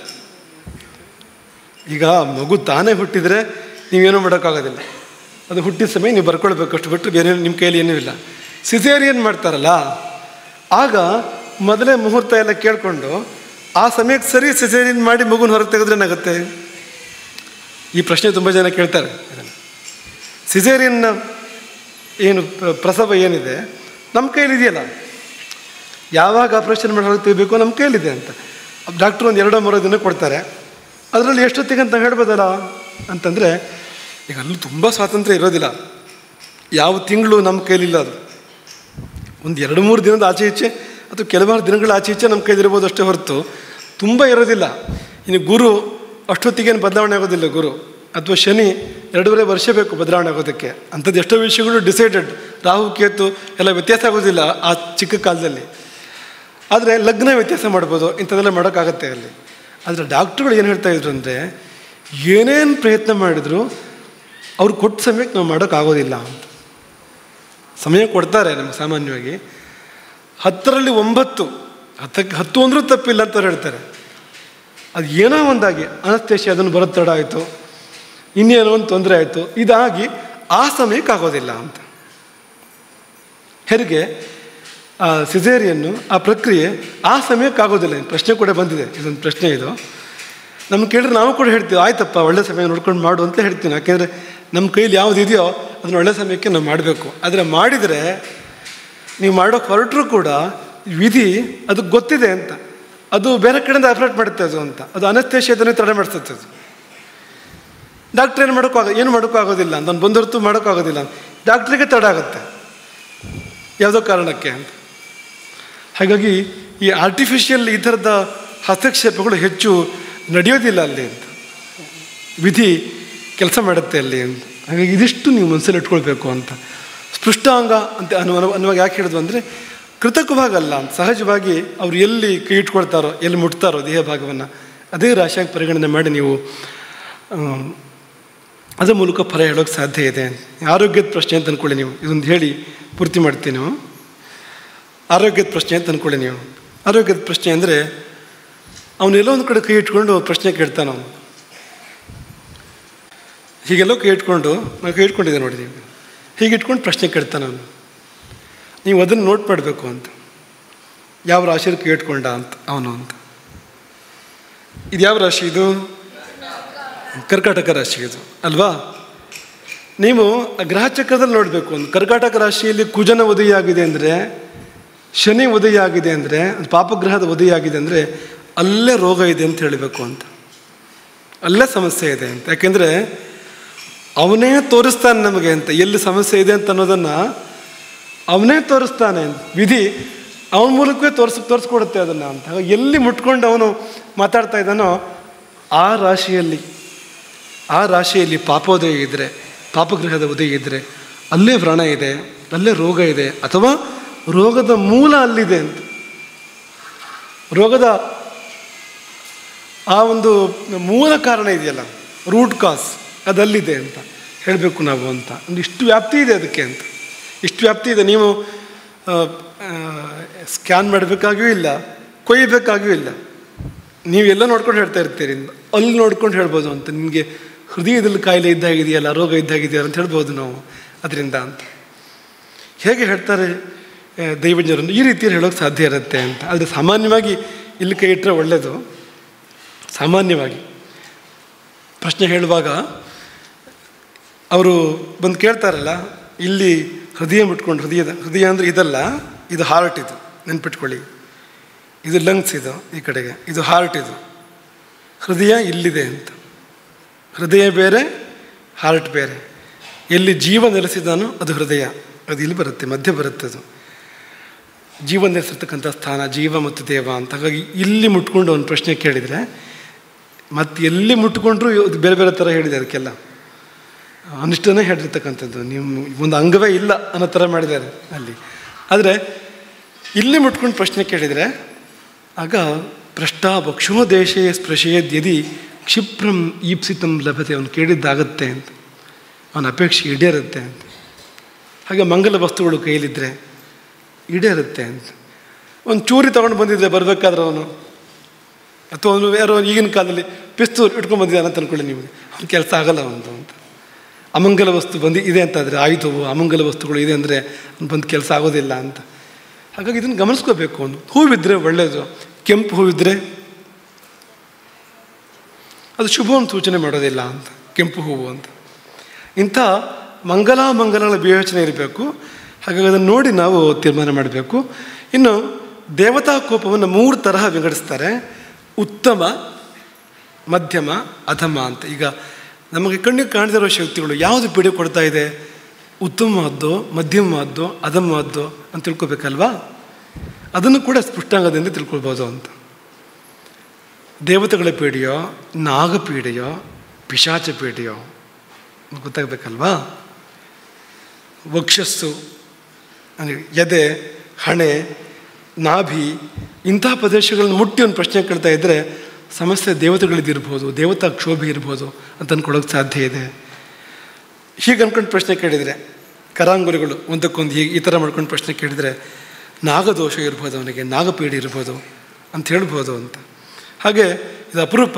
S1: ಈಗ ಮಗು ತಾನೇ ಹುಟ್ಟಿದರೆ ನೀವೇನೂ ಮಾಡೋಕ್ಕಾಗೋದಿಲ್ಲ, ಅದು ಹುಟ್ಟಿದ ಸಮಯ ನೀವು ಬರ್ಕೊಳ್ಬೇಕು, ಅಷ್ಟು ಬಿಟ್ಟು ಬೇರೆ ನಿಮ್ಮ ಕೈಯಲ್ಲಿ ಏನೂ ಇಲ್ಲ. ಸಿಸೇರಿಯನ್ ಮಾಡ್ತಾರಲ್ಲ, ಆಗ ಮೊದಲೇ ಮುಹೂರ್ತ ಎಲ್ಲ ಕೇಳಿಕೊಂಡು ಆ ಸಮಯಕ್ಕೆ ಸರಿ ಸಿಸೇರಿಯನ್ ಮಾಡಿ ಮಗುನ ಹೊರಗೆ ತೆಗೆದ್ರೆ ಏನಾಗುತ್ತೆ? ಈ ಪ್ರಶ್ನೆ ತುಂಬ ಜನ ಕೇಳ್ತಾರೆ. ಸಿಸೇರಿಯನ್ನ ಏನು ಪ್ರಸವ ಏನಿದೆ ನಮ್ಮ ಕೈಲಿದೆಯಲ್ಲ, ಯಾವಾಗ ಆಪ್ರೇಷನ್ ಮಾಡಿ ಹೊರಗೆ ತೆಗಿಬೇಕು ನಮ್ಮ ಕೈಲಿದೆ ಅಂತ. ಡಾಕ್ಟ್ರು ಒಂದು 2-3 ದಿನ ಕೊಡ್ತಾರೆ. ಅದರಲ್ಲಿ ಎಷ್ಟೊತ್ತಿಗೆ ಅಂತ ಹೇಳ್ಬೋದಲ್ಲ ಅಂತಂದರೆ, ಈಗ ಅಲ್ಲೂ ತುಂಬ ಸ್ವಾತಂತ್ರ್ಯ ಇರೋದಿಲ್ಲ. ಯಾವ ತಿಂಗಳು ನಮ್ಮ ಕೈಲಿಲ್ಲ, ಅದು ಒಂದು 2-3 ದಿನದ ಆಚೆ ಈಚೆ ಅಥವಾ ಕೆಲವಾರು ದಿನಗಳ ಆಚೆ ಈಚೆ ನಮ್ಮ ಕೈಲಿರ್ಬೋದು ಅಷ್ಟೇ ಹೊರತು ತುಂಬ ಇರೋದಿಲ್ಲ. ಇನ್ನು ಗುರು ಅಷ್ಟೊತ್ತಿಗೇನು ಬದಲಾವಣೆ ಆಗೋದಿಲ್ಲ. ಗುರು ಅಥವಾ ಶನಿ 2.5 ವರ್ಷ ಬೇಕು ಬದಲಾವಣೆ ಆಗೋದಕ್ಕೆ. ಅಂಥದ್ದು ಎಷ್ಟೋ ವಿಷಯಗಳು ಡಿಸೈಡೆಡ್, ರಾಹು ಕೇತು ಎಲ್ಲ ವ್ಯತ್ಯಾಸ ಆಗೋದಿಲ್ಲ ಆ ಚಿಕ್ಕ ಕಾಲದಲ್ಲಿ. ಆದರೆ ಲಗ್ನ ವ್ಯತ್ಯಾಸ ಮಾಡ್ಬೋದು, ಇಂಥದ್ದೆಲ್ಲ ಮಾಡೋಕ್ಕಾಗತ್ತೆ ಅಲ್ಲಿ. ಆದರೆ ಡಾಕ್ಟ್ರುಗಳು ಏನು ಹೇಳ್ತಾಯಿದ್ರು ಅಂದರೆ, ಏನೇನು ಪ್ರಯತ್ನ ಮಾಡಿದ್ರು ಅವ್ರು ಕೊಟ್ಟ ಸಮಯಕ್ಕೆ ನಾವು ಮಾಡೋಕ್ಕಾಗೋದಿಲ್ಲ ಅಂತ. ಸಮಯ ಕೊಡ್ತಾರೆ ನಮ್ಗೆ ಸಾಮಾನ್ಯವಾಗಿ 10ರಲ್ಲಿ 9, 10ಕ್ಕೆ 10 ಅಂದರೂ ತಪ್ಪಿಲ್ಲ ಅಂತ ಹೇಳ್ತಾರೆ. ಅದು ಏನೋ ಒಂದಾಗಿ ಅನಸ್ತೇಶಿ ಅದನ್ನು ಬರೋದು ತಡ ಆಯಿತು, ಇನ್ನೇನೋ ಒಂದು ತೊಂದರೆ ಆಯಿತು, ಇದಾಗಿ ಆ ಸಮಯಕ್ಕೆ ಆಗೋದಿಲ್ಲ ಅಂತ. ಹೆರಿಗೆ ಆ ಸಿಸೇರಿಯನ್ನು ಆ ಪ್ರಕ್ರಿಯೆ ಆ ಸಮಯಕ್ಕೆ ಆಗೋದಿಲ್ಲ. ಪ್ರಶ್ನೆ ಕೂಡ ಬಂದಿದೆ, ಇದೊಂದು ಪ್ರಶ್ನೆ ಇದು. ನಮ್ಗೆ ಕೇಳಿದ್ರೆ ನಾವು ಕೂಡ ಹೇಳ್ತೀವಿ, ಆಯ್ತಪ್ಪ ಒಳ್ಳೆ ಸಮಯ ನೋಡ್ಕೊಂಡು ಮಾಡು ಅಂತ ಹೇಳ್ತೀನಿ. ಯಾಕೆಂದರೆ ನಮ್ಮ ಕೈಲಿ ಯಾವುದು ಇದೆಯೋ ಅದನ್ನ ಒಳ್ಳೆ ಸಮಯಕ್ಕೆ ನಾವು ಮಾಡಬೇಕು. ಆದರೆ ಮಾಡಿದರೆ ನೀವು ಮಾಡೋಕ್ಕೆ ಹೊರಟರೂ ಕೂಡ ವಿಧಿ ಅದು ಗೊತ್ತಿದೆ ಅಂತ, ಅದು ಬೇರೆ ಕಡೆಯಿಂದ ಆಪ್ರೇಟ್ ಮಾಡುತ್ತೆ ಅದು ಅಂತ, ಅದು ಅನಸ್ತೇಶಿಯಾದನ್ನೇ ತಡೆ ಮಾಡಿಸುತ್ತೆ ಅದು. ಡಾಕ್ಟ್ರ್ ಏನು ಮಾಡೋಕ್ಕಾಗೋದಿಲ್ಲ ಅಂತ, ನಾನು ಬಂದೊರ್ತು ಮಾಡೋಕ್ಕಾಗೋದಿಲ್ಲ ಅಂತ, ಡಾಕ್ಟ್ರಿಗೆ ತಡ ಆಗುತ್ತೆ ಯಾವುದೋ ಕಾರಣಕ್ಕೆ ಅಂತ. ಹಾಗಾಗಿ ಈ ಆರ್ಟಿಫಿಷಿಯಲ್ ಈ ಥರದ ಹಸ್ತಕ್ಷೇಪಗಳು ಹೆಚ್ಚು ನಡೆಯೋದಿಲ್ಲ ಅಲ್ಲಿ ಅಂತ, ವಿಧಿ ಕೆಲಸ ಮಾಡುತ್ತೆ ಅಲ್ಲಿ ಅಂತ. ಹಾಗಾಗಿ ಇದಿಷ್ಟು ನೀವು ಮನಸ್ಸಲ್ಲಿ ಇಟ್ಕೊಳ್ಬೇಕು ಅಂತ. ಸ್ಪೃಷ್ಟಾಂಗ ಅಂತ ಅನ್ನುವಾಗ ಯಾಕೆ ಹೇಳಿದ್ವು ಅಂದರೆ ಕೃತಕವಾಗಲ್ಲ ಅಂತ, ಸಹಜವಾಗಿ ಅವರು ಎಲ್ಲಿ ಕೈ ಇಟ್ಕೊಳ್ತಾರೋ ಎಲ್ಲಿ ಮುಟ್ತಾರೋ ದೇಹ ಭಾಗವನ್ನು ಅದೇ ರಾಶಿಯಾಗಿ ಪರಿಗಣನೆ ಮಾಡಿ ನೀವು ಅದರ ಮೂಲಕ ಫಲ ಹೇಳೋಕ್ಕೆ ಸಾಧ್ಯ ಇದೆ. ಆರೋಗ್ಯದ ಪ್ರಶ್ನೆ ಅಂತ ಅಂದ್ಕೊಳ್ಳಿ ನೀವು, ಇದೊಂದು ಹೇಳಿ ಪೂರ್ತಿ ಮಾಡ್ತೀನಿ ನಾವು. ಆರೋಗ್ಯದ ಪ್ರಶ್ನೆ ಅಂತ ಅಂದ್ಕೊಳ್ಳಿ ನೀವು. ಆರೋಗ್ಯದ ಪ್ರಶ್ನೆ ಅಂದರೆ ಅವನೆಲ್ಲೋ ಒಂದು ಕಡೆ ಕೈ ಇಟ್ಕೊಂಡು ಪ್ರಶ್ನೆ ಕೇಳ್ತಾನೆ ಅವನು. ಹೀಗೆಲ್ಲೋ ಕೈ ಇಟ್ಕೊಂಡು, ನಾವು ಕೈ ಇಟ್ಕೊಂಡಿದ್ದೆ ನೋಡಿ ನೀವು, ಹೀಗೆ ಇಟ್ಕೊಂಡು ಪ್ರಶ್ನೆ ಕೇಳ್ತಾನೆ ಅವನು. ನೀವು ಅದನ್ನು ನೋಟ್ ಮಾಡಬೇಕು ಅಂತ, ಯಾವ ರಾಶಿಯಲ್ಲಿ ಕೈ ಇಟ್ಕೊಂಡ ಅಂತ ಅವನು ಅಂತ. ಇದು ಯಾವ ರಾಶಿ? ಇದು ಕರ್ಕಾಟಕ ರಾಶಿ ಇದು ಅಲ್ವಾ? ನೀವು ಗ್ರಹ ಚಕ್ರದಲ್ಲಿ ನೋಡಬೇಕು. ಒಂದು ಕರ್ಕಾಟಕ ರಾಶಿಯಲ್ಲಿ ಕುಜನ ಉದಯ ಆಗಿದೆ ಅಂದರೆ, ಶನಿ ಉದಯ ಆಗಿದೆ ಅಂದರೆ, ಪಾಪಗ್ರಹದ ಉದಯ ಆಗಿದೆ ಅಂದರೆ ಅಲ್ಲೇ ರೋಗ ಇದೆ ಅಂತ ಹೇಳಬೇಕು ಅಂತ, ಅಲ್ಲೇ ಸಮಸ್ಯೆ ಇದೆ ಅಂತ. ಯಾಕೆಂದರೆ ಅವನೇ ತೋರಿಸ್ತಾನೆ ನಮಗೆ ಅಂತ, ಎಲ್ಲಿ ಸಮಸ್ಯೆ ಇದೆ ಅಂತ ಅನ್ನೋದನ್ನು ಅವನೇ ತೋರಿಸ್ತಾನೆ ಅಂತ. ವಿಧಿ ಅವನ ಮೂಲಕವೇ ತೋರಿಸ್ಕೊಡುತ್ತೆ ಅದನ್ನು ಅಂತ. ಎಲ್ಲಿ ಮುಟ್ಕೊಂಡು ಅವನು ಮಾತಾಡ್ತಾ ಇದ್ದಾನೋ ಆ ರಾಶಿಯಲ್ಲಿ ಪಾಪೋದಯ ಇದ್ದರೆ, ಪಾಪಗ್ರಹದ ಉದಯ ಇದ್ದರೆ ಅಲ್ಲೇ ವ್ರಣ ಇದೆ, ಅಲ್ಲೇ ರೋಗ ಇದೆ, ಅಥವಾ ರೋಗದ ಮೂಲ ಅಲ್ಲಿದೆ ಅಂತ. ರೋಗದ ಆ ಒಂದು ಮೂಲ ಕಾರಣ ಇದೆಯಲ್ಲ, ರೂಟ್ ಕಾಸ್ ಅದಲ್ಲಿದೆ ಅಂತ ಹೇಳಬೇಕು ನಾವು ಅಂತ. ಒಂದು ಇಷ್ಟು ವ್ಯಾಪ್ತಿ ಇದೆ ಅದಕ್ಕೆ ಅಂತ, ಇಷ್ಟು ವ್ಯಾಪ್ತಿ ಇದೆ. ನೀವು ಸ್ಕ್ಯಾನ್ ಮಾಡಬೇಕಾಗಿಯೂ ಇಲ್ಲ, ಕೊಯ್ಯಬೇಕಾಗಿಯೂ ಇಲ್ಲ. ನೀವೆಲ್ಲ ನೋಡ್ಕೊಂಡು ಹೇಳ್ತಾ ಇರ್ತೀರಿ, ಅಲ್ಲಿ ನೋಡ್ಕೊಂಡು ಹೇಳ್ಬೋದು ಅಂತ. ನಿಮಗೆ ಹೃದಯದಲ್ಲಿ ಕಾಯಿಲೆ ಇದ್ದಾಗಿದೆಯಲ್ಲ, ರೋಗ ಇದ್ದಾಗಿದೆಯಲ್ಲ ಅಂತ ಹೇಳ್ಬೋದು ನಾವು ಅದರಿಂದ ಅಂತ. ಹೇಗೆ ಹೇಳ್ತಾರೆ ದೈವಜ್ಞರನ್ನು, ಈ ರೀತಿಯಲ್ಲಿ ಹೇಳೋಕ್ಕೆ ಸಾಧ್ಯ ಇರುತ್ತೆ ಅಂತ. ಆದರೆ ಸಾಮಾನ್ಯವಾಗಿ ಇಲ್ಲಿ ಕೈ ಇಟ್ಟರೆ ಒಳ್ಳೆಯದು. ಸಾಮಾನ್ಯವಾಗಿ ಪ್ರಶ್ನೆ ಹೇಳುವಾಗ ಅವರು ಬಂದು ಕೇಳ್ತಾರಲ್ಲ, ಇಲ್ಲಿ ಹೃದಯ ಮುಟ್ಕೊಂಡು, ಹೃದಯ ಅಂದರೆ ಇದಲ್ಲ, ಇದು ಹಾರ್ಟ್, ಇದು ನೆನ್ಪಿಟ್ಕೊಳ್ಳಿ, ಇದು ಲಂಗ್ಸ್, ಇದು ಈ ಕಡೆಗೆ, ಇದು ಹಾರ್ಟ್, ಇದು ಹೃದಯ ಇಲ್ಲಿದೆ ಅಂತ. ಹೃದಯ ಬೇರೆ, ಹಾರ್ಟ್ ಬೇರೆ. ಎಲ್ಲಿ ಜೀವ ನೆಲೆಸಿದಾನೋ ಅದು ಹೃದಯ, ಅದು ಇಲ್ಲಿ ಬರುತ್ತೆ, ಮಧ್ಯೆ ಬರುತ್ತೆ. ಅದು ಜೀವ ನೆಲೆಸಿರ್ತಕ್ಕಂಥ ಸ್ಥಾನ, ಜೀವ ಮತ್ತು ದೇವ ಅಂತ. ಹಾಗಾಗಿ ಇಲ್ಲಿ ಮುಟ್ಕೊಂಡು ಒಂದು ಪ್ರಶ್ನೆ ಕೇಳಿದರೆ, ಮತ್ತು ಎಲ್ಲಿ ಮುಟ್ಕೊಂಡ್ರು ಬೇರೆ ಬೇರೆ ಥರ ಹೇಳಿದೆ ಅದಕ್ಕೆಲ್ಲ. ಅನಿಷ್ಟನೇ ಹೇಳಿರ್ತಕ್ಕಂಥದ್ದು, ನೀವು ಒಂದು ಅಂಗವೇ ಇಲ್ಲ ಅನ್ನೋ ಥರ ಮಾಡಿದ್ದಾರೆ ಅಲ್ಲಿ. ಆದರೆ ಇಲ್ಲಿ ಮುಟ್ಕೊಂಡು ಪ್ರಶ್ನೆ ಕೇಳಿದರೆ ಆಗ ಪೃಷ್ಠ ವಕ್ಷೋ ದೇಶೇ ಸ್ಪೃಶೇದ್ಯದಿ ಕ್ಷಿಪ್ರಂ ಈಪ್ಸಿತಂ ಲಭತೆ, ಅವನು ಕೇಳಿದ್ದಾಗತ್ತೆ ಅಂತ, ಅವನ ಅಪೇಕ್ಷೆ ಈಡೇರುತ್ತೆ ಅಂತ. ಹಾಗೆ ಮಂಗಲ ವಸ್ತುಗಳು ಕೈಯಲ್ಲಿದ್ದರೆ ಈಡೇರುತ್ತೆ ಅಂತ. ಒಂದು ಚೂರಿ ತೊಗೊಂಡು ಬಂದಿದ್ದರೆ ಬರಬೇಕಾದ್ರೆ ಅವನು, ಅಥವಾ ಅವನು ಯಾರೋ ಈಗಿನ ಕಾಲದಲ್ಲಿ ಪಿಸ್ತೂಲ್ ಇಟ್ಕೊಂಡು ಬಂದಿದ್ದಾನೆ ಅಂತ ಅಂದ್ಕೊಳ್ಳಿ, ನಿಮಗೆ ಅವ್ನ ಕೆಲಸ ಆಗಲ್ಲ ಅವನು ಅಂತ. ಅಮಂಗಲ ವಸ್ತು ಇದೆ ಅಂತಾದರೆ, ಆಯುಧವು ಅಮಂಗಲ ವಸ್ತುಗಳು ಇದೆ ಅಂದರೆ ಅವ್ನು ಬಂದು ಕೆಲಸ ಆಗೋದಿಲ್ಲ ಅಂತ. ಹಾಗಾಗಿ ಇದನ್ನು ಗಮನಿಸ್ಕೋಬೇಕು. ಅವನು ಹೂವಿದ್ದರೆ ಒಳ್ಳೆಯದು, ಕೆಂಪು ಹೂವಿದ್ದರೆ ಅದು ಶುಭವನ್ನು ಸೂಚನೆ ಮಾಡೋದಿಲ್ಲ ಅಂತ, ಕೆಂಪು ಹೂವು ಅಂತ. ಇಂಥ ಮಂಗಲಗಳ ವಿವೇಚನೆ ಇರಬೇಕು. ಹಾಗಾಗಿ ಅದನ್ನು ನೋಡಿ ನಾವು ತೀರ್ಮಾನ ಮಾಡಬೇಕು. ಇನ್ನು ದೇವತಾ ಕೋಪವನ್ನು 3 ತರಹ ವಿಂಗಡಿಸ್ತಾರೆ: ಉತ್ತಮ, ಮಧ್ಯಮ, ಅಧಮ ಅಂತ. ಈಗ ನಮಗೆ ಕಣ್ಣಿಗೆ ಕಾಣದಿರೋ ಶಕ್ತಿಗಳು ಯಾವುದು ಪೀಡೆ ಕೊಡ್ತಾ ಇದೆ? ಉತ್ತಮವಾದ್ದು, ಮಧ್ಯಮವಾದ್ದು, ಅಧಮವಾದ್ದು ಅಂತ ತಿಳ್ಕೊಬೇಕಲ್ವಾ? ಅದನ್ನು ಕೂಡ ಸ್ಪೃಷ್ಟಾಂಗದಿಂದ ತಿಳ್ಕೊಳ್ಬೋದು ಅಂತ. ದೇವತೆಗಳ ಪೀಡೆಯೋ, ನಾಗಪೀಡೆಯೋ, ಪಿಶಾಚ ಪೀಡೆಯೋ ಗೊತ್ತಾಗಬೇಕಲ್ವಾ? ವಕ್ಷಸ್ಸು ಅಂದರೆ ಎದೆ, ಹಣೆ, ನಾಭಿ ಇಂತಹ ಪ್ರದೇಶಗಳನ್ನು ಮುಟ್ಟಿ ಒಂದು ಪ್ರಶ್ನೆ ಕೇಳ್ತಾ ಇದ್ದರೆ ಸಮಸ್ಯೆ ದೇವತೆಗಳಿದ್ದಿರ್ಬೋದು, ದೇವತಾ ಕ್ಷೋಭೆ ಇರ್ಬೋದು ಅಂತ ಅಂದ್ಕೊಳ್ಳೋಕೆ ಸಾಧ್ಯ ಇದೆ. ಹೀಗೆ ಅಂದ್ಕೊಂಡು ಪ್ರಶ್ನೆ ಕೇಳಿದರೆ, ಕರಾಂಗುಲಿಗಳು ಒಂದಕ್ಕೊಂದು ಹೀಗೆ ಈ ಥರ ಮಾಡ್ಕೊಂಡು ಪ್ರಶ್ನೆ ಕೇಳಿದರೆ ನಾಗದೋಷ ಇರ್ಬೋದು, ಅವನಿಗೆ ನಾಗಪೀಡೆ ಇರ್ಬೋದು ಅಂತ ಹೇಳ್ಬೋದು ಅಂತ. ಹಾಗೆ ಇದು ಅಪರೂಪ.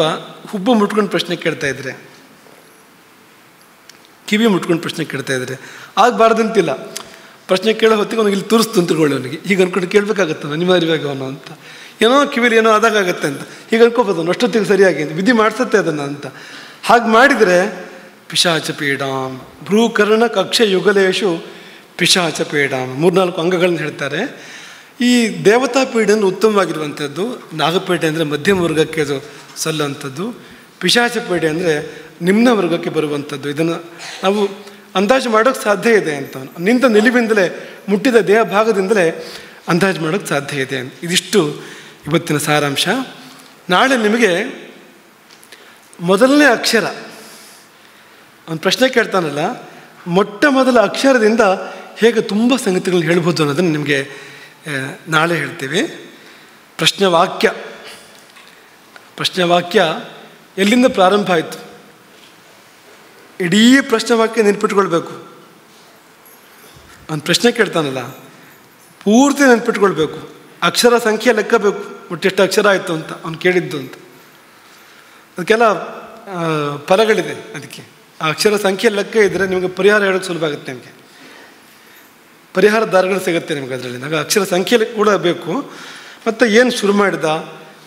S1: ಹುಬ್ಬು ಮುಟ್ಕೊಂಡು ಪ್ರಶ್ನೆ ಕೇಳ್ತಾ ಇದ್ರೆ, ಕಿವಿ ಮುಟ್ಕೊಂಡು ಪ್ರಶ್ನೆ ಕೇಳ್ತಾ ಇದ್ರೆ ಆಗಬಾರ್ದಂತಿಲ್ಲ. ಪ್ರಶ್ನೆ ಕೇಳೋ ಹೊತ್ತಿಗೆ ಅವನಿಗೆ ಇಲ್ಲಿ ತೋರಿಸ್ತು ಅಂತಕೊಳ್ಳಿ, ಅವನಿಗೆ ಹೀಗೆ ಅನ್ಕೊಂಡು ಕೇಳಬೇಕಾಗತ್ತಲ್ಲ ಅನಿವಾರ್ಯವಾಗಿ ಅವನು ಅಂತ, ಏನೋ ಕಿವಿಲಿ ಏನೋ ಆದಾಗತ್ತೆ ಅಂತ ಹೀಗೆ ಅನ್ಕೋಬೋದು ಅವನು ಅಷ್ಟೊತ್ತಿಗೆ ಸರಿಯಾಗಿ ವಿಧಿ ಮಾಡಿಸುತ್ತೆ ಅದನ್ನು ಅಂತ. ಹಾಗೆ ಮಾಡಿದರೆ ಪಿಶಾಚ ಪೀಡಾಂ ಭ್ರೂಕರ್ಣ ಕಕ್ಷ ಯುಗಲೇಶು ಪಿಶಾಚ ಪೀಡಾಂ 3-4 ಅಂಗಗಳನ್ನ ಹೇಳ್ತಾರೆ. ಈ ದೇವತಾ ಪೀಡೆ ಅಂದರೆ ಉತ್ತಮವಾಗಿರುವಂಥದ್ದು, ನಾಗಪೇಟೆ ಅಂದರೆ ಮಧ್ಯಮ ವರ್ಗಕ್ಕೆ ಅದು ಸಲ್ಲುವಂಥದ್ದು, ಪಿಶಾಚ ಪೀಡೆ ಅಂದರೆ ನಿಮ್ನ ವರ್ಗಕ್ಕೆ ಬರುವಂಥದ್ದು. ಇದನ್ನು ನಾವು ಅಂದಾಜು ಮಾಡೋಕ್ಕೆ ಸಾಧ್ಯ ಇದೆ ಅಂತ, ನಿಂತ ನಿಲುವಿಂದಲೇ ಮುಟ್ಟಿದ ದೇಹ ಭಾಗದಿಂದಲೇ ಅಂದಾಜು ಮಾಡೋಕ್ಕೆ ಸಾಧ್ಯ ಇದೆ. ಇದಿಷ್ಟು ಇವತ್ತಿನ ಸಾರಾಂಶ. ನಾಳೆ ನಿಮಗೆ ಮೊದಲನೇ ಅಕ್ಷರ, ಒಂದು ಪ್ರಶ್ನೆ ಕೇಳ್ತಾನಲ್ಲ, ಮೊಟ್ಟ ಮೊದಲ ಅಕ್ಷರದಿಂದ ಹೇಗೆ ತುಂಬ ಸಂಗತಿಗಳನ್ನ ಹೇಳ್ಬೋದು ಅನ್ನೋದನ್ನು ನಿಮಗೆ ನಾಳೆ ಹೇಳ್ತೀವಿ. ಪ್ರಶ್ನೆವಾಕ್ಯ ಎಲ್ಲಿಂದ ಪ್ರಾರಂಭ ಆಯಿತು? ಇಡೀ ಪ್ರಶ್ನೆವಾಕ್ಯ ನೆನ್ಪಿಟ್ಕೊಳ್ಬೇಕು. ಒಂದು ಪ್ರಶ್ನೆ ಕೇಳ್ತಾನಲ್ಲ ಪೂರ್ತಿ ನೆನ್ಪಿಟ್ಕೊಳ್ಬೇಕು. ಅಕ್ಷರ ಸಂಖ್ಯೆ ಲೆಕ್ಕ ಬೇಕು, ಒಟ್ಟೆಷ್ಟು ಅಕ್ಷರ ಆಯಿತು ಅಂತ ಅವ್ನು ಕೇಳಿದ್ದು ಅಂತ. ಅದಕ್ಕೆಲ್ಲ ಫಲಗಳಿದೆ. ಅದಕ್ಕೆ ಆ ಅಕ್ಷರ ಸಂಖ್ಯೆ ಲೆಕ್ಕ ಇದ್ದರೆ ನಿಮಗೆ ಪರಿಹಾರ ಹೇಳೋಕ್ಕೆ ಸುಲಭ ಆಗುತ್ತೆ. ನಿಮಗೆ ಪರಿಹಾರ ದಾರಿಗಳು ಸಿಗುತ್ತೆ ನಿಮಗೆ ಅದರಲ್ಲಿ. ಆಗ ಅಕ್ಷರ ಸಂಖ್ಯೆ ಕೂಡ ಬೇಕು. ಮತ್ತು ಏನು ಶುರು ಮಾಡಿದ,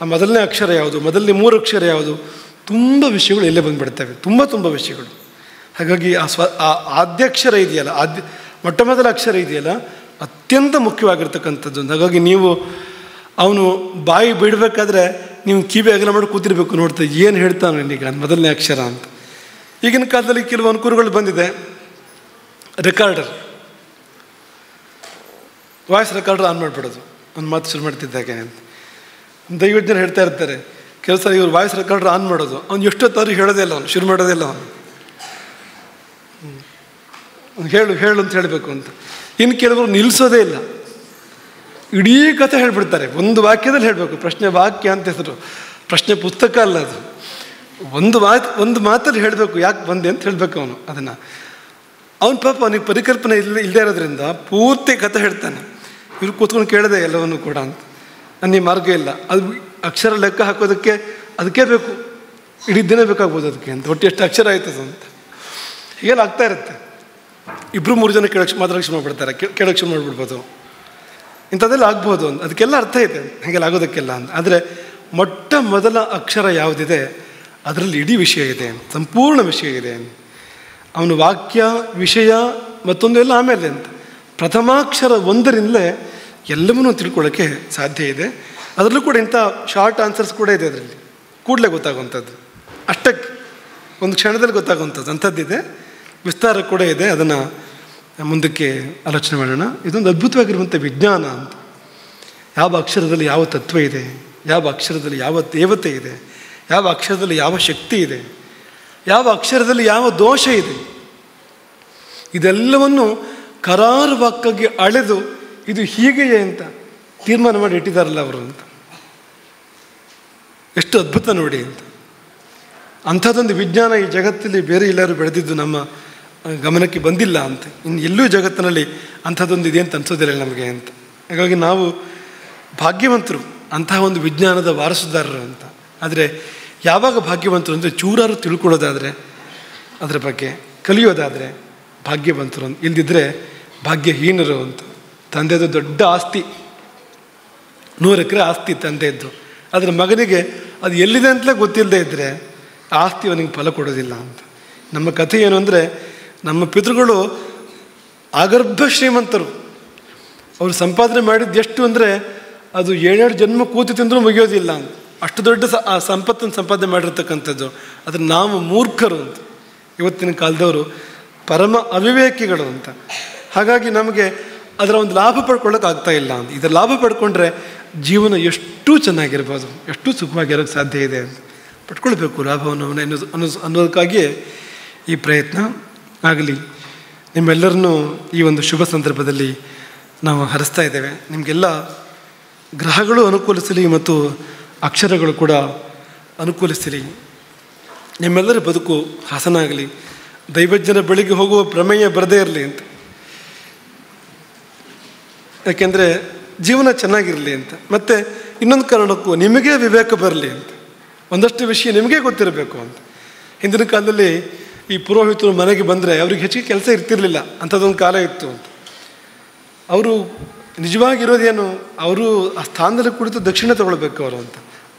S1: ಆ ಮೊದಲನೇ ಅಕ್ಷರ ಯಾವುದು, ಮೊದಲನೇ 3 ಅಕ್ಷರ ಯಾವುದು, ತುಂಬ ವಿಷಯಗಳು ಎಲ್ಲೇ ಬಂದುಬಿಡ್ತವೆ, ತುಂಬ ವಿಷಯಗಳು. ಹಾಗಾಗಿ ಆ ಆದ್ಯಾಕ್ಷರ ಇದೆಯಲ್ಲ, ಮೊಟ್ಟ ಮೊದಲ ಅಕ್ಷರ ಇದೆಯಲ್ಲ, ಅತ್ಯಂತ ಮುಖ್ಯವಾಗಿರ್ತಕ್ಕಂಥದ್ದು. ಹಾಗಾಗಿ ನೀವು ಅವನು ಬಾಯಿ ಬಿಡಬೇಕಾದ್ರೆ ನೀವು ಕಿವಿ ಅಗಲ ಮಾಡಿ ಕೂತಿರ್ಬೇಕು, ನೋಡ್ತಾ ಏನು ಹೇಳ್ತಾನೆ ಈಗ ಮೊದಲನೇ ಅಕ್ಷರ ಅಂತ. ಈಗಿನ ಕಾಲದಲ್ಲಿ ಕೆಲವು ಅನುಕೂಲಗಳು ಬಂದಿದೆ. ರೆಕಾರ್ಡರ್, ವಾಯ್ಸ್ ರೆಕಾರ್ಡರ್ ಆನ್ ಮಾಡಿಬಿಡೋದು ಒಂದು ಮಾತು ಶುರು ಮಾಡ್ತಿದ್ದಾಗೆ ಅಂತ. ದಯವಿಟ್ಟು ಜನ ಹೇಳ್ತಾ ಇರ್ತಾರೆ, ಕೆಲಸ ಇವ್ರು ವಾಯ್ಸ್ ರೆಕಾರ್ಡರ್ ಆನ್ ಮಾಡೋದು, ಅವ್ನು ಎಷ್ಟೊತ್ತಾದ್ರೂ ಹೇಳೋದೇ ಇಲ್ಲ, ಅವನು ಶುರು ಮಾಡೋದೇ ಇಲ್ಲ. ಅವನು ಹೇಳು ಅಂತ ಹೇಳಬೇಕು ಅಂತ. ಇನ್ನು ಕೆಲವರು ನಿಲ್ಲಿಸೋದೇ ಇಲ್ಲ, ಇಡೀ ಕಥೆ ಹೇಳ್ಬಿಡ್ತಾರೆ. ಒಂದು ವಾಕ್ಯದಲ್ಲಿ ಹೇಳಬೇಕು. ಪ್ರಶ್ನೆ ವಾಕ್ಯ ಅಂತ ಹೆಸರು, ಪ್ರಶ್ನೆ ಪುಸ್ತಕ ಅಲ್ಲ ಅದು. ಒಂದು ಮಾತಲ್ಲಿ ಹೇಳಬೇಕು, ಯಾಕೆ ಬಂದೆ ಅಂತ ಹೇಳಬೇಕು ಅವನು ಅದನ್ನು. ಅವನ ಪಾಪ ಅವನಿಗೆ ಪರಿಕಲ್ಪನೆ ಇಲ್ಲದೇ ಇರೋದ್ರಿಂದ ಪೂರ್ತಿ ಕಥೆ ಹೇಳ್ತಾನೆ. ಇವ್ರು ಕೂತ್ಕೊಂಡು ಕೇಳದೆ ಎಲ್ಲವನ್ನು ಕೂಡ ಅಂತ. ನನಗೆ ಮಾರ್ಗ ಇಲ್ಲ, ಅದು ಅಕ್ಷರ ಲೆಕ್ಕ ಹಾಕೋದಕ್ಕೆ ಅದಕ್ಕೆ ಬೇಕು, ಇಡೀ ದಿನ ಬೇಕಾಗ್ಬೋದು ಅದಕ್ಕೆ ಅಂತ. ಒಟ್ಟು ಎಷ್ಟು ಅಕ್ಷರ ಆಯ್ತದು ಅಂತ ಹೀಗೆಲ್ಲ ಆಗ್ತಾ ಇರುತ್ತೆ. 2-3 ಜನ ಮಾತಾಡೋಕ್ಕೆ ಶುರು ಮಾಡಿಬಿಡ್ತಾರೆ, ಕೇಳೋಕ್ಕೆ ಶುರು ಮಾಡಿಬಿಡ್ಬೋದು. ಇಂಥದ್ದೆಲ್ಲ ಆಗ್ಬೋದು ಅಂತ. ಅದಕ್ಕೆಲ್ಲ ಅರ್ಥ ಇದೆ ಹಾಗೆಲ್ಲ ಆಗೋದಕ್ಕೆಲ್ಲ ಅಂತ. ಆದರೆ ಮೊಟ್ಟ ಮೊದಲ ಅಕ್ಷರ ಯಾವುದಿದೆ ಅದರಲ್ಲಿ ಇಡೀ ವಿಷಯ ಇದೆ, ಸಂಪೂರ್ಣ ವಿಷಯ ಇದೆ. ಅವನ ವಾಕ್ಯ, ವಿಷಯ ಮತ್ತೊಂದು ಎಲ್ಲ ಆಮೇಲೆ ಅಂತ. ಪ್ರಥಮಾಕ್ಷರ 1ರಿಂದಲೇ ಎಲ್ಲವನ್ನೂ ತಿಳ್ಕೊಳ್ಳೋಕ್ಕೆ ಸಾಧ್ಯ ಇದೆ. ಅದರಲ್ಲೂ ಕೂಡ ಇಂಥ ಶಾರ್ಟ್ ಆನ್ಸರ್ಸ್ ಕೂಡ ಇದೆ ಅದರಲ್ಲಿ, ಕೂಡಲೇ ಗೊತ್ತಾಗುವಂಥದ್ದು, ಅಷ್ಟಕ್ಕೆ ಒಂದು ಕ್ಷಣದಲ್ಲಿ ಗೊತ್ತಾಗುವಂಥದ್ದು ಅಂಥದ್ದಿದೆ. ವಿಸ್ತಾರ ಕೂಡ ಇದೆ, ಅದನ್ನು ಮುಂದಕ್ಕೆ ಆಲೋಚನೆ ಮಾಡೋಣ. ಇದೊಂದು ಅದ್ಭುತವಾಗಿರುವಂಥ ವಿಜ್ಞಾನ ಅಂತ. ಯಾವ ಅಕ್ಷರದಲ್ಲಿ ಯಾವ ತತ್ವ ಇದೆ, ಯಾವ ಅಕ್ಷರದಲ್ಲಿ ಯಾವ ದೇವತೆ ಇದೆ, ಯಾವ ಅಕ್ಷರದಲ್ಲಿ ಯಾವ ಶಕ್ತಿ ಇದೆ, ಯಾವ ಅಕ್ಷರದಲ್ಲಿ ಯಾವ ದೋಷ ಇದೆ, ಇದೆಲ್ಲವನ್ನು ಕರಾರುವಾಕ್ಕಾಗಿ ಅಳೆದು ಇದು ಹೀಗೆಯೇ ಅಂತ ತೀರ್ಮಾನ ಮಾಡಿ ಇಟ್ಟಿದ್ದಾರಲ್ಲ ಅವರು ಅಂತ. ಎಷ್ಟು ಅದ್ಭುತ ನೋಡಿ ಅಂತ. ಅಂಥದ್ದೊಂದು ವಿಜ್ಞಾನ ಈ ಜಗತ್ತಲ್ಲಿ ಬೇರೆ ಎಲ್ಲರೂ ಬೆಳೆದಿದ್ದು ನಮ್ಮ ಗಮನಕ್ಕೆ ಬಂದಿಲ್ಲ ಅಂತ. ಇನ್ನು ಎಲ್ಲೂ ಜಗತ್ತಿನಲ್ಲಿ ಅಂಥದ್ದೊಂದು ಇದೆ ಅಂತ ಅನ್ಸೋದಿಲ್ಲ ನಮಗೆ ಅಂತ. ಹಾಗಾಗಿ ನಾವು ಭಾಗ್ಯವಂತರು, ಅಂತಹ ಒಂದು ವಿಜ್ಞಾನದ ವಾರಸುದಾರರು ಅಂತ. ಆದರೆ ಯಾವಾಗ ಭಾಗ್ಯವಂತರು ಅಂದರೆ ಚೂರಾರು ತಿಳ್ಕೊಳ್ಳೋದಾದರೆ, ಅದರ ಬಗ್ಗೆ ಕಲಿಯೋದಾದರೆ ಭಾಗ್ಯವಂತರು ಅಂತ. ಇಲ್ದಿದ್ದರೆ ಭಾಗ್ಯಹೀನರು ಅಂತ. ತಂದೆದು ದೊಡ್ಡ ಆಸ್ತಿ, 100 ಎಕರೆ ಆಸ್ತಿ ತಂದೆಯದ್ದು. ಆದರೆ ಮಗನಿಗೆ ಅದು ಎಲ್ಲಿದೆ ಅಂತಲೇ ಗೊತ್ತಿಲ್ಲದೆ ಇದ್ದರೆ ಆಸ್ತಿ ಅವನಿಗೆ ಫಲ ಕೊಡೋದಿಲ್ಲ ಅಂತ. ನಮ್ಮ ಕಥೆ ಏನು ಅಂದರೆ, ನಮ್ಮ ಪಿತೃಗಳು ಆಗರ್ಭ ಶ್ರೀಮಂತರು. ಅವರು ಸಂಪಾದನೆ ಮಾಡಿದ್ದು ಎಷ್ಟು ಅಂದರೆ ಅದು 7 ಜನ್ಮ ಕೂತು ತಿಂದರೂ ಮುಗಿಯೋದಿಲ್ಲ ಅಂತ. ಅಷ್ಟು ದೊಡ್ಡ ಆ ಸಂಪತ್ತನ್ನು ಸಂಪಾದನೆ ಮಾಡಿರ್ತಕ್ಕಂಥದ್ದು. ಆದರೆ ನಾವು ಮೂರ್ಖರು ಅಂತ, ಇವತ್ತಿನ ಕಾಲದವರು ಪರಮ ಅವಿವೇಕಿಗಳು ಅಂತ. ಹಾಗಾಗಿ ನಮಗೆ ಅದರ ಒಂದು ಲಾಭ ಪಡ್ಕೊಳ್ಳೋಕೆ ಆಗ್ತಾ ಇಲ್ಲ ಅಂತ. ಇದರ ಲಾಭ ಪಡ್ಕೊಂಡ್ರೆ ಜೀವನ ಎಷ್ಟು ಚೆನ್ನಾಗಿರ್ಬೋದು, ಎಷ್ಟು ಸುಖವಾಗಿರೋಕ್ಕೆ ಸಾಧ್ಯ ಇದೆ ಅಂತ. ಪಡ್ಕೊಳ್ಬೇಕು ಲಾಭವನ್ನು ಅನ್ನೋದಕ್ಕಾಗಿಯೇ ಈ ಪ್ರಯತ್ನ ಆಗಲಿ. ನಿಮ್ಮೆಲ್ಲರನ್ನೂ ಈ ಒಂದು ಶುಭ ಸಂದರ್ಭದಲ್ಲಿ ನಾವು ಹರಿಸ್ತಾ ಇದ್ದೇವೆ. ನಿಮಗೆಲ್ಲ ಗ್ರಹಗಳು ಅನುಕೂಲಿಸಲಿ ಮತ್ತು ಅಕ್ಷರಗಳು ಕೂಡ ಅನುಕೂಲಿಸಲಿ. ನಿಮ್ಮೆಲ್ಲರ ಬದುಕು ಹಸನಾಗಲಿ. ದೈವಜ್ಞರ ಬಳಿಗೆ ಹೋಗುವ ಪ್ರಮೇಯ ಬರದೇ ಇರಲಿ ಅಂತ. ಯಾಕೆಂದರೆ ಜೀವನ ಚೆನ್ನಾಗಿರಲಿ ಅಂತ. ಮತ್ತು ಇನ್ನೊಂದು ಕಾರಣಕ್ಕೂ ನಿಮಗೇ ವಿವೇಕ ಬರಲಿ ಅಂತ. ಒಂದಷ್ಟು ವಿಷಯ ನಿಮಗೇ ಗೊತ್ತಿರಬೇಕು ಅಂತ. ಹಿಂದಿನ ಕಾಲದಲ್ಲಿ ಈ ಪುರೋಹಿತರು ಮನೆಗೆ ಬಂದರೆ ಅವ್ರಿಗೆ ಹೆಚ್ಚಿಗೆ ಕೆಲಸ ಇರ್ತಿರ್ಲಿಲ್ಲ, ಅಂಥದ್ದೊಂದು ಕಾಲ ಇತ್ತು ಅಂತ. ಅವರು ನಿಜವಾಗಿರೋದೇನು, ಅವರು ಆ ಸ್ಥಾನದಲ್ಲಿ ಕುಳಿತು ದಕ್ಷಿಣ ತಗೊಳ್ಬೇಕು ಅವರು ಅಂತ,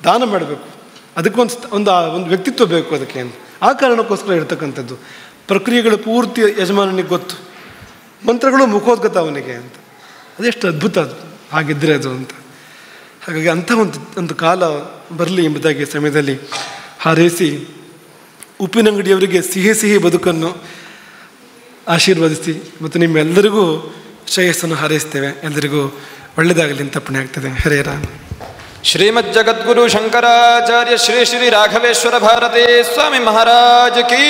S1: ದಾನ ಮಾಡಬೇಕು, ಅದಕ್ಕೊಂದು ಒಂದು ವ್ಯಕ್ತಿತ್ವ ಬೇಕು ಅದಕ್ಕೆ ಅಂತ. ಆ ಕಾರಣಕ್ಕೋಸ್ಕರ ಇರ್ತಕ್ಕಂಥದ್ದು. ಪ್ರಕ್ರಿಯೆಗಳು ಪೂರ್ತಿ ಯಜಮಾನನಿಗೆ ಗೊತ್ತು, ಮಂತ್ರಗಳು ಮುಖೋದ್ಗತ ಅವನಿಗೆ ಅಂತ. ಅದೆಷ್ಟು ಅದ್ಭುತ ಅದು ಹಾಗಿದ್ದರೆ ಅದು ಅಂತ. ಹಾಗಾಗಿ ಅಂಥ ಒಂದು ಕಾಲ ಬರಲಿ ಎಂಬುದಾಗಿ ಸಮಯದಲ್ಲಿ ಹಾರೈಸಿ, ಉಪ್ಪಿನಂಗಡಿಯವರಿಗೆ ಸಿಹಿ ಸಿಹಿ ಬದುಕನ್ನು ಆಶೀರ್ವದಿಸಿ ಮತ್ತು ನಿಮ್ಮೆಲ್ಲರಿಗೂ ಶ್ರೇಯಸ್ಸನ್ನು ಹಾರೈಸ್ತೇವೆ. ಎಲ್ಲರಿಗೂ ಒಳ್ಳೆಯದಾಗಲಿ ಅಂತ ಪುಣ್ಯ ಆಗ್ತದೆ. ಹರೇ ರಾಮ.
S2: ಶ್ರೀಮದ್ ಜಗದ್ಗುರು ಶಂಕರಾಚಾರ್ಯ ಶ್ರೀ ಶ್ರೀ ರಾಘವೇಶ್ವರ ಭಾರತೀ ಸ್ವಾಮಿ ಮಹಾರಾಜ್ ಕೀ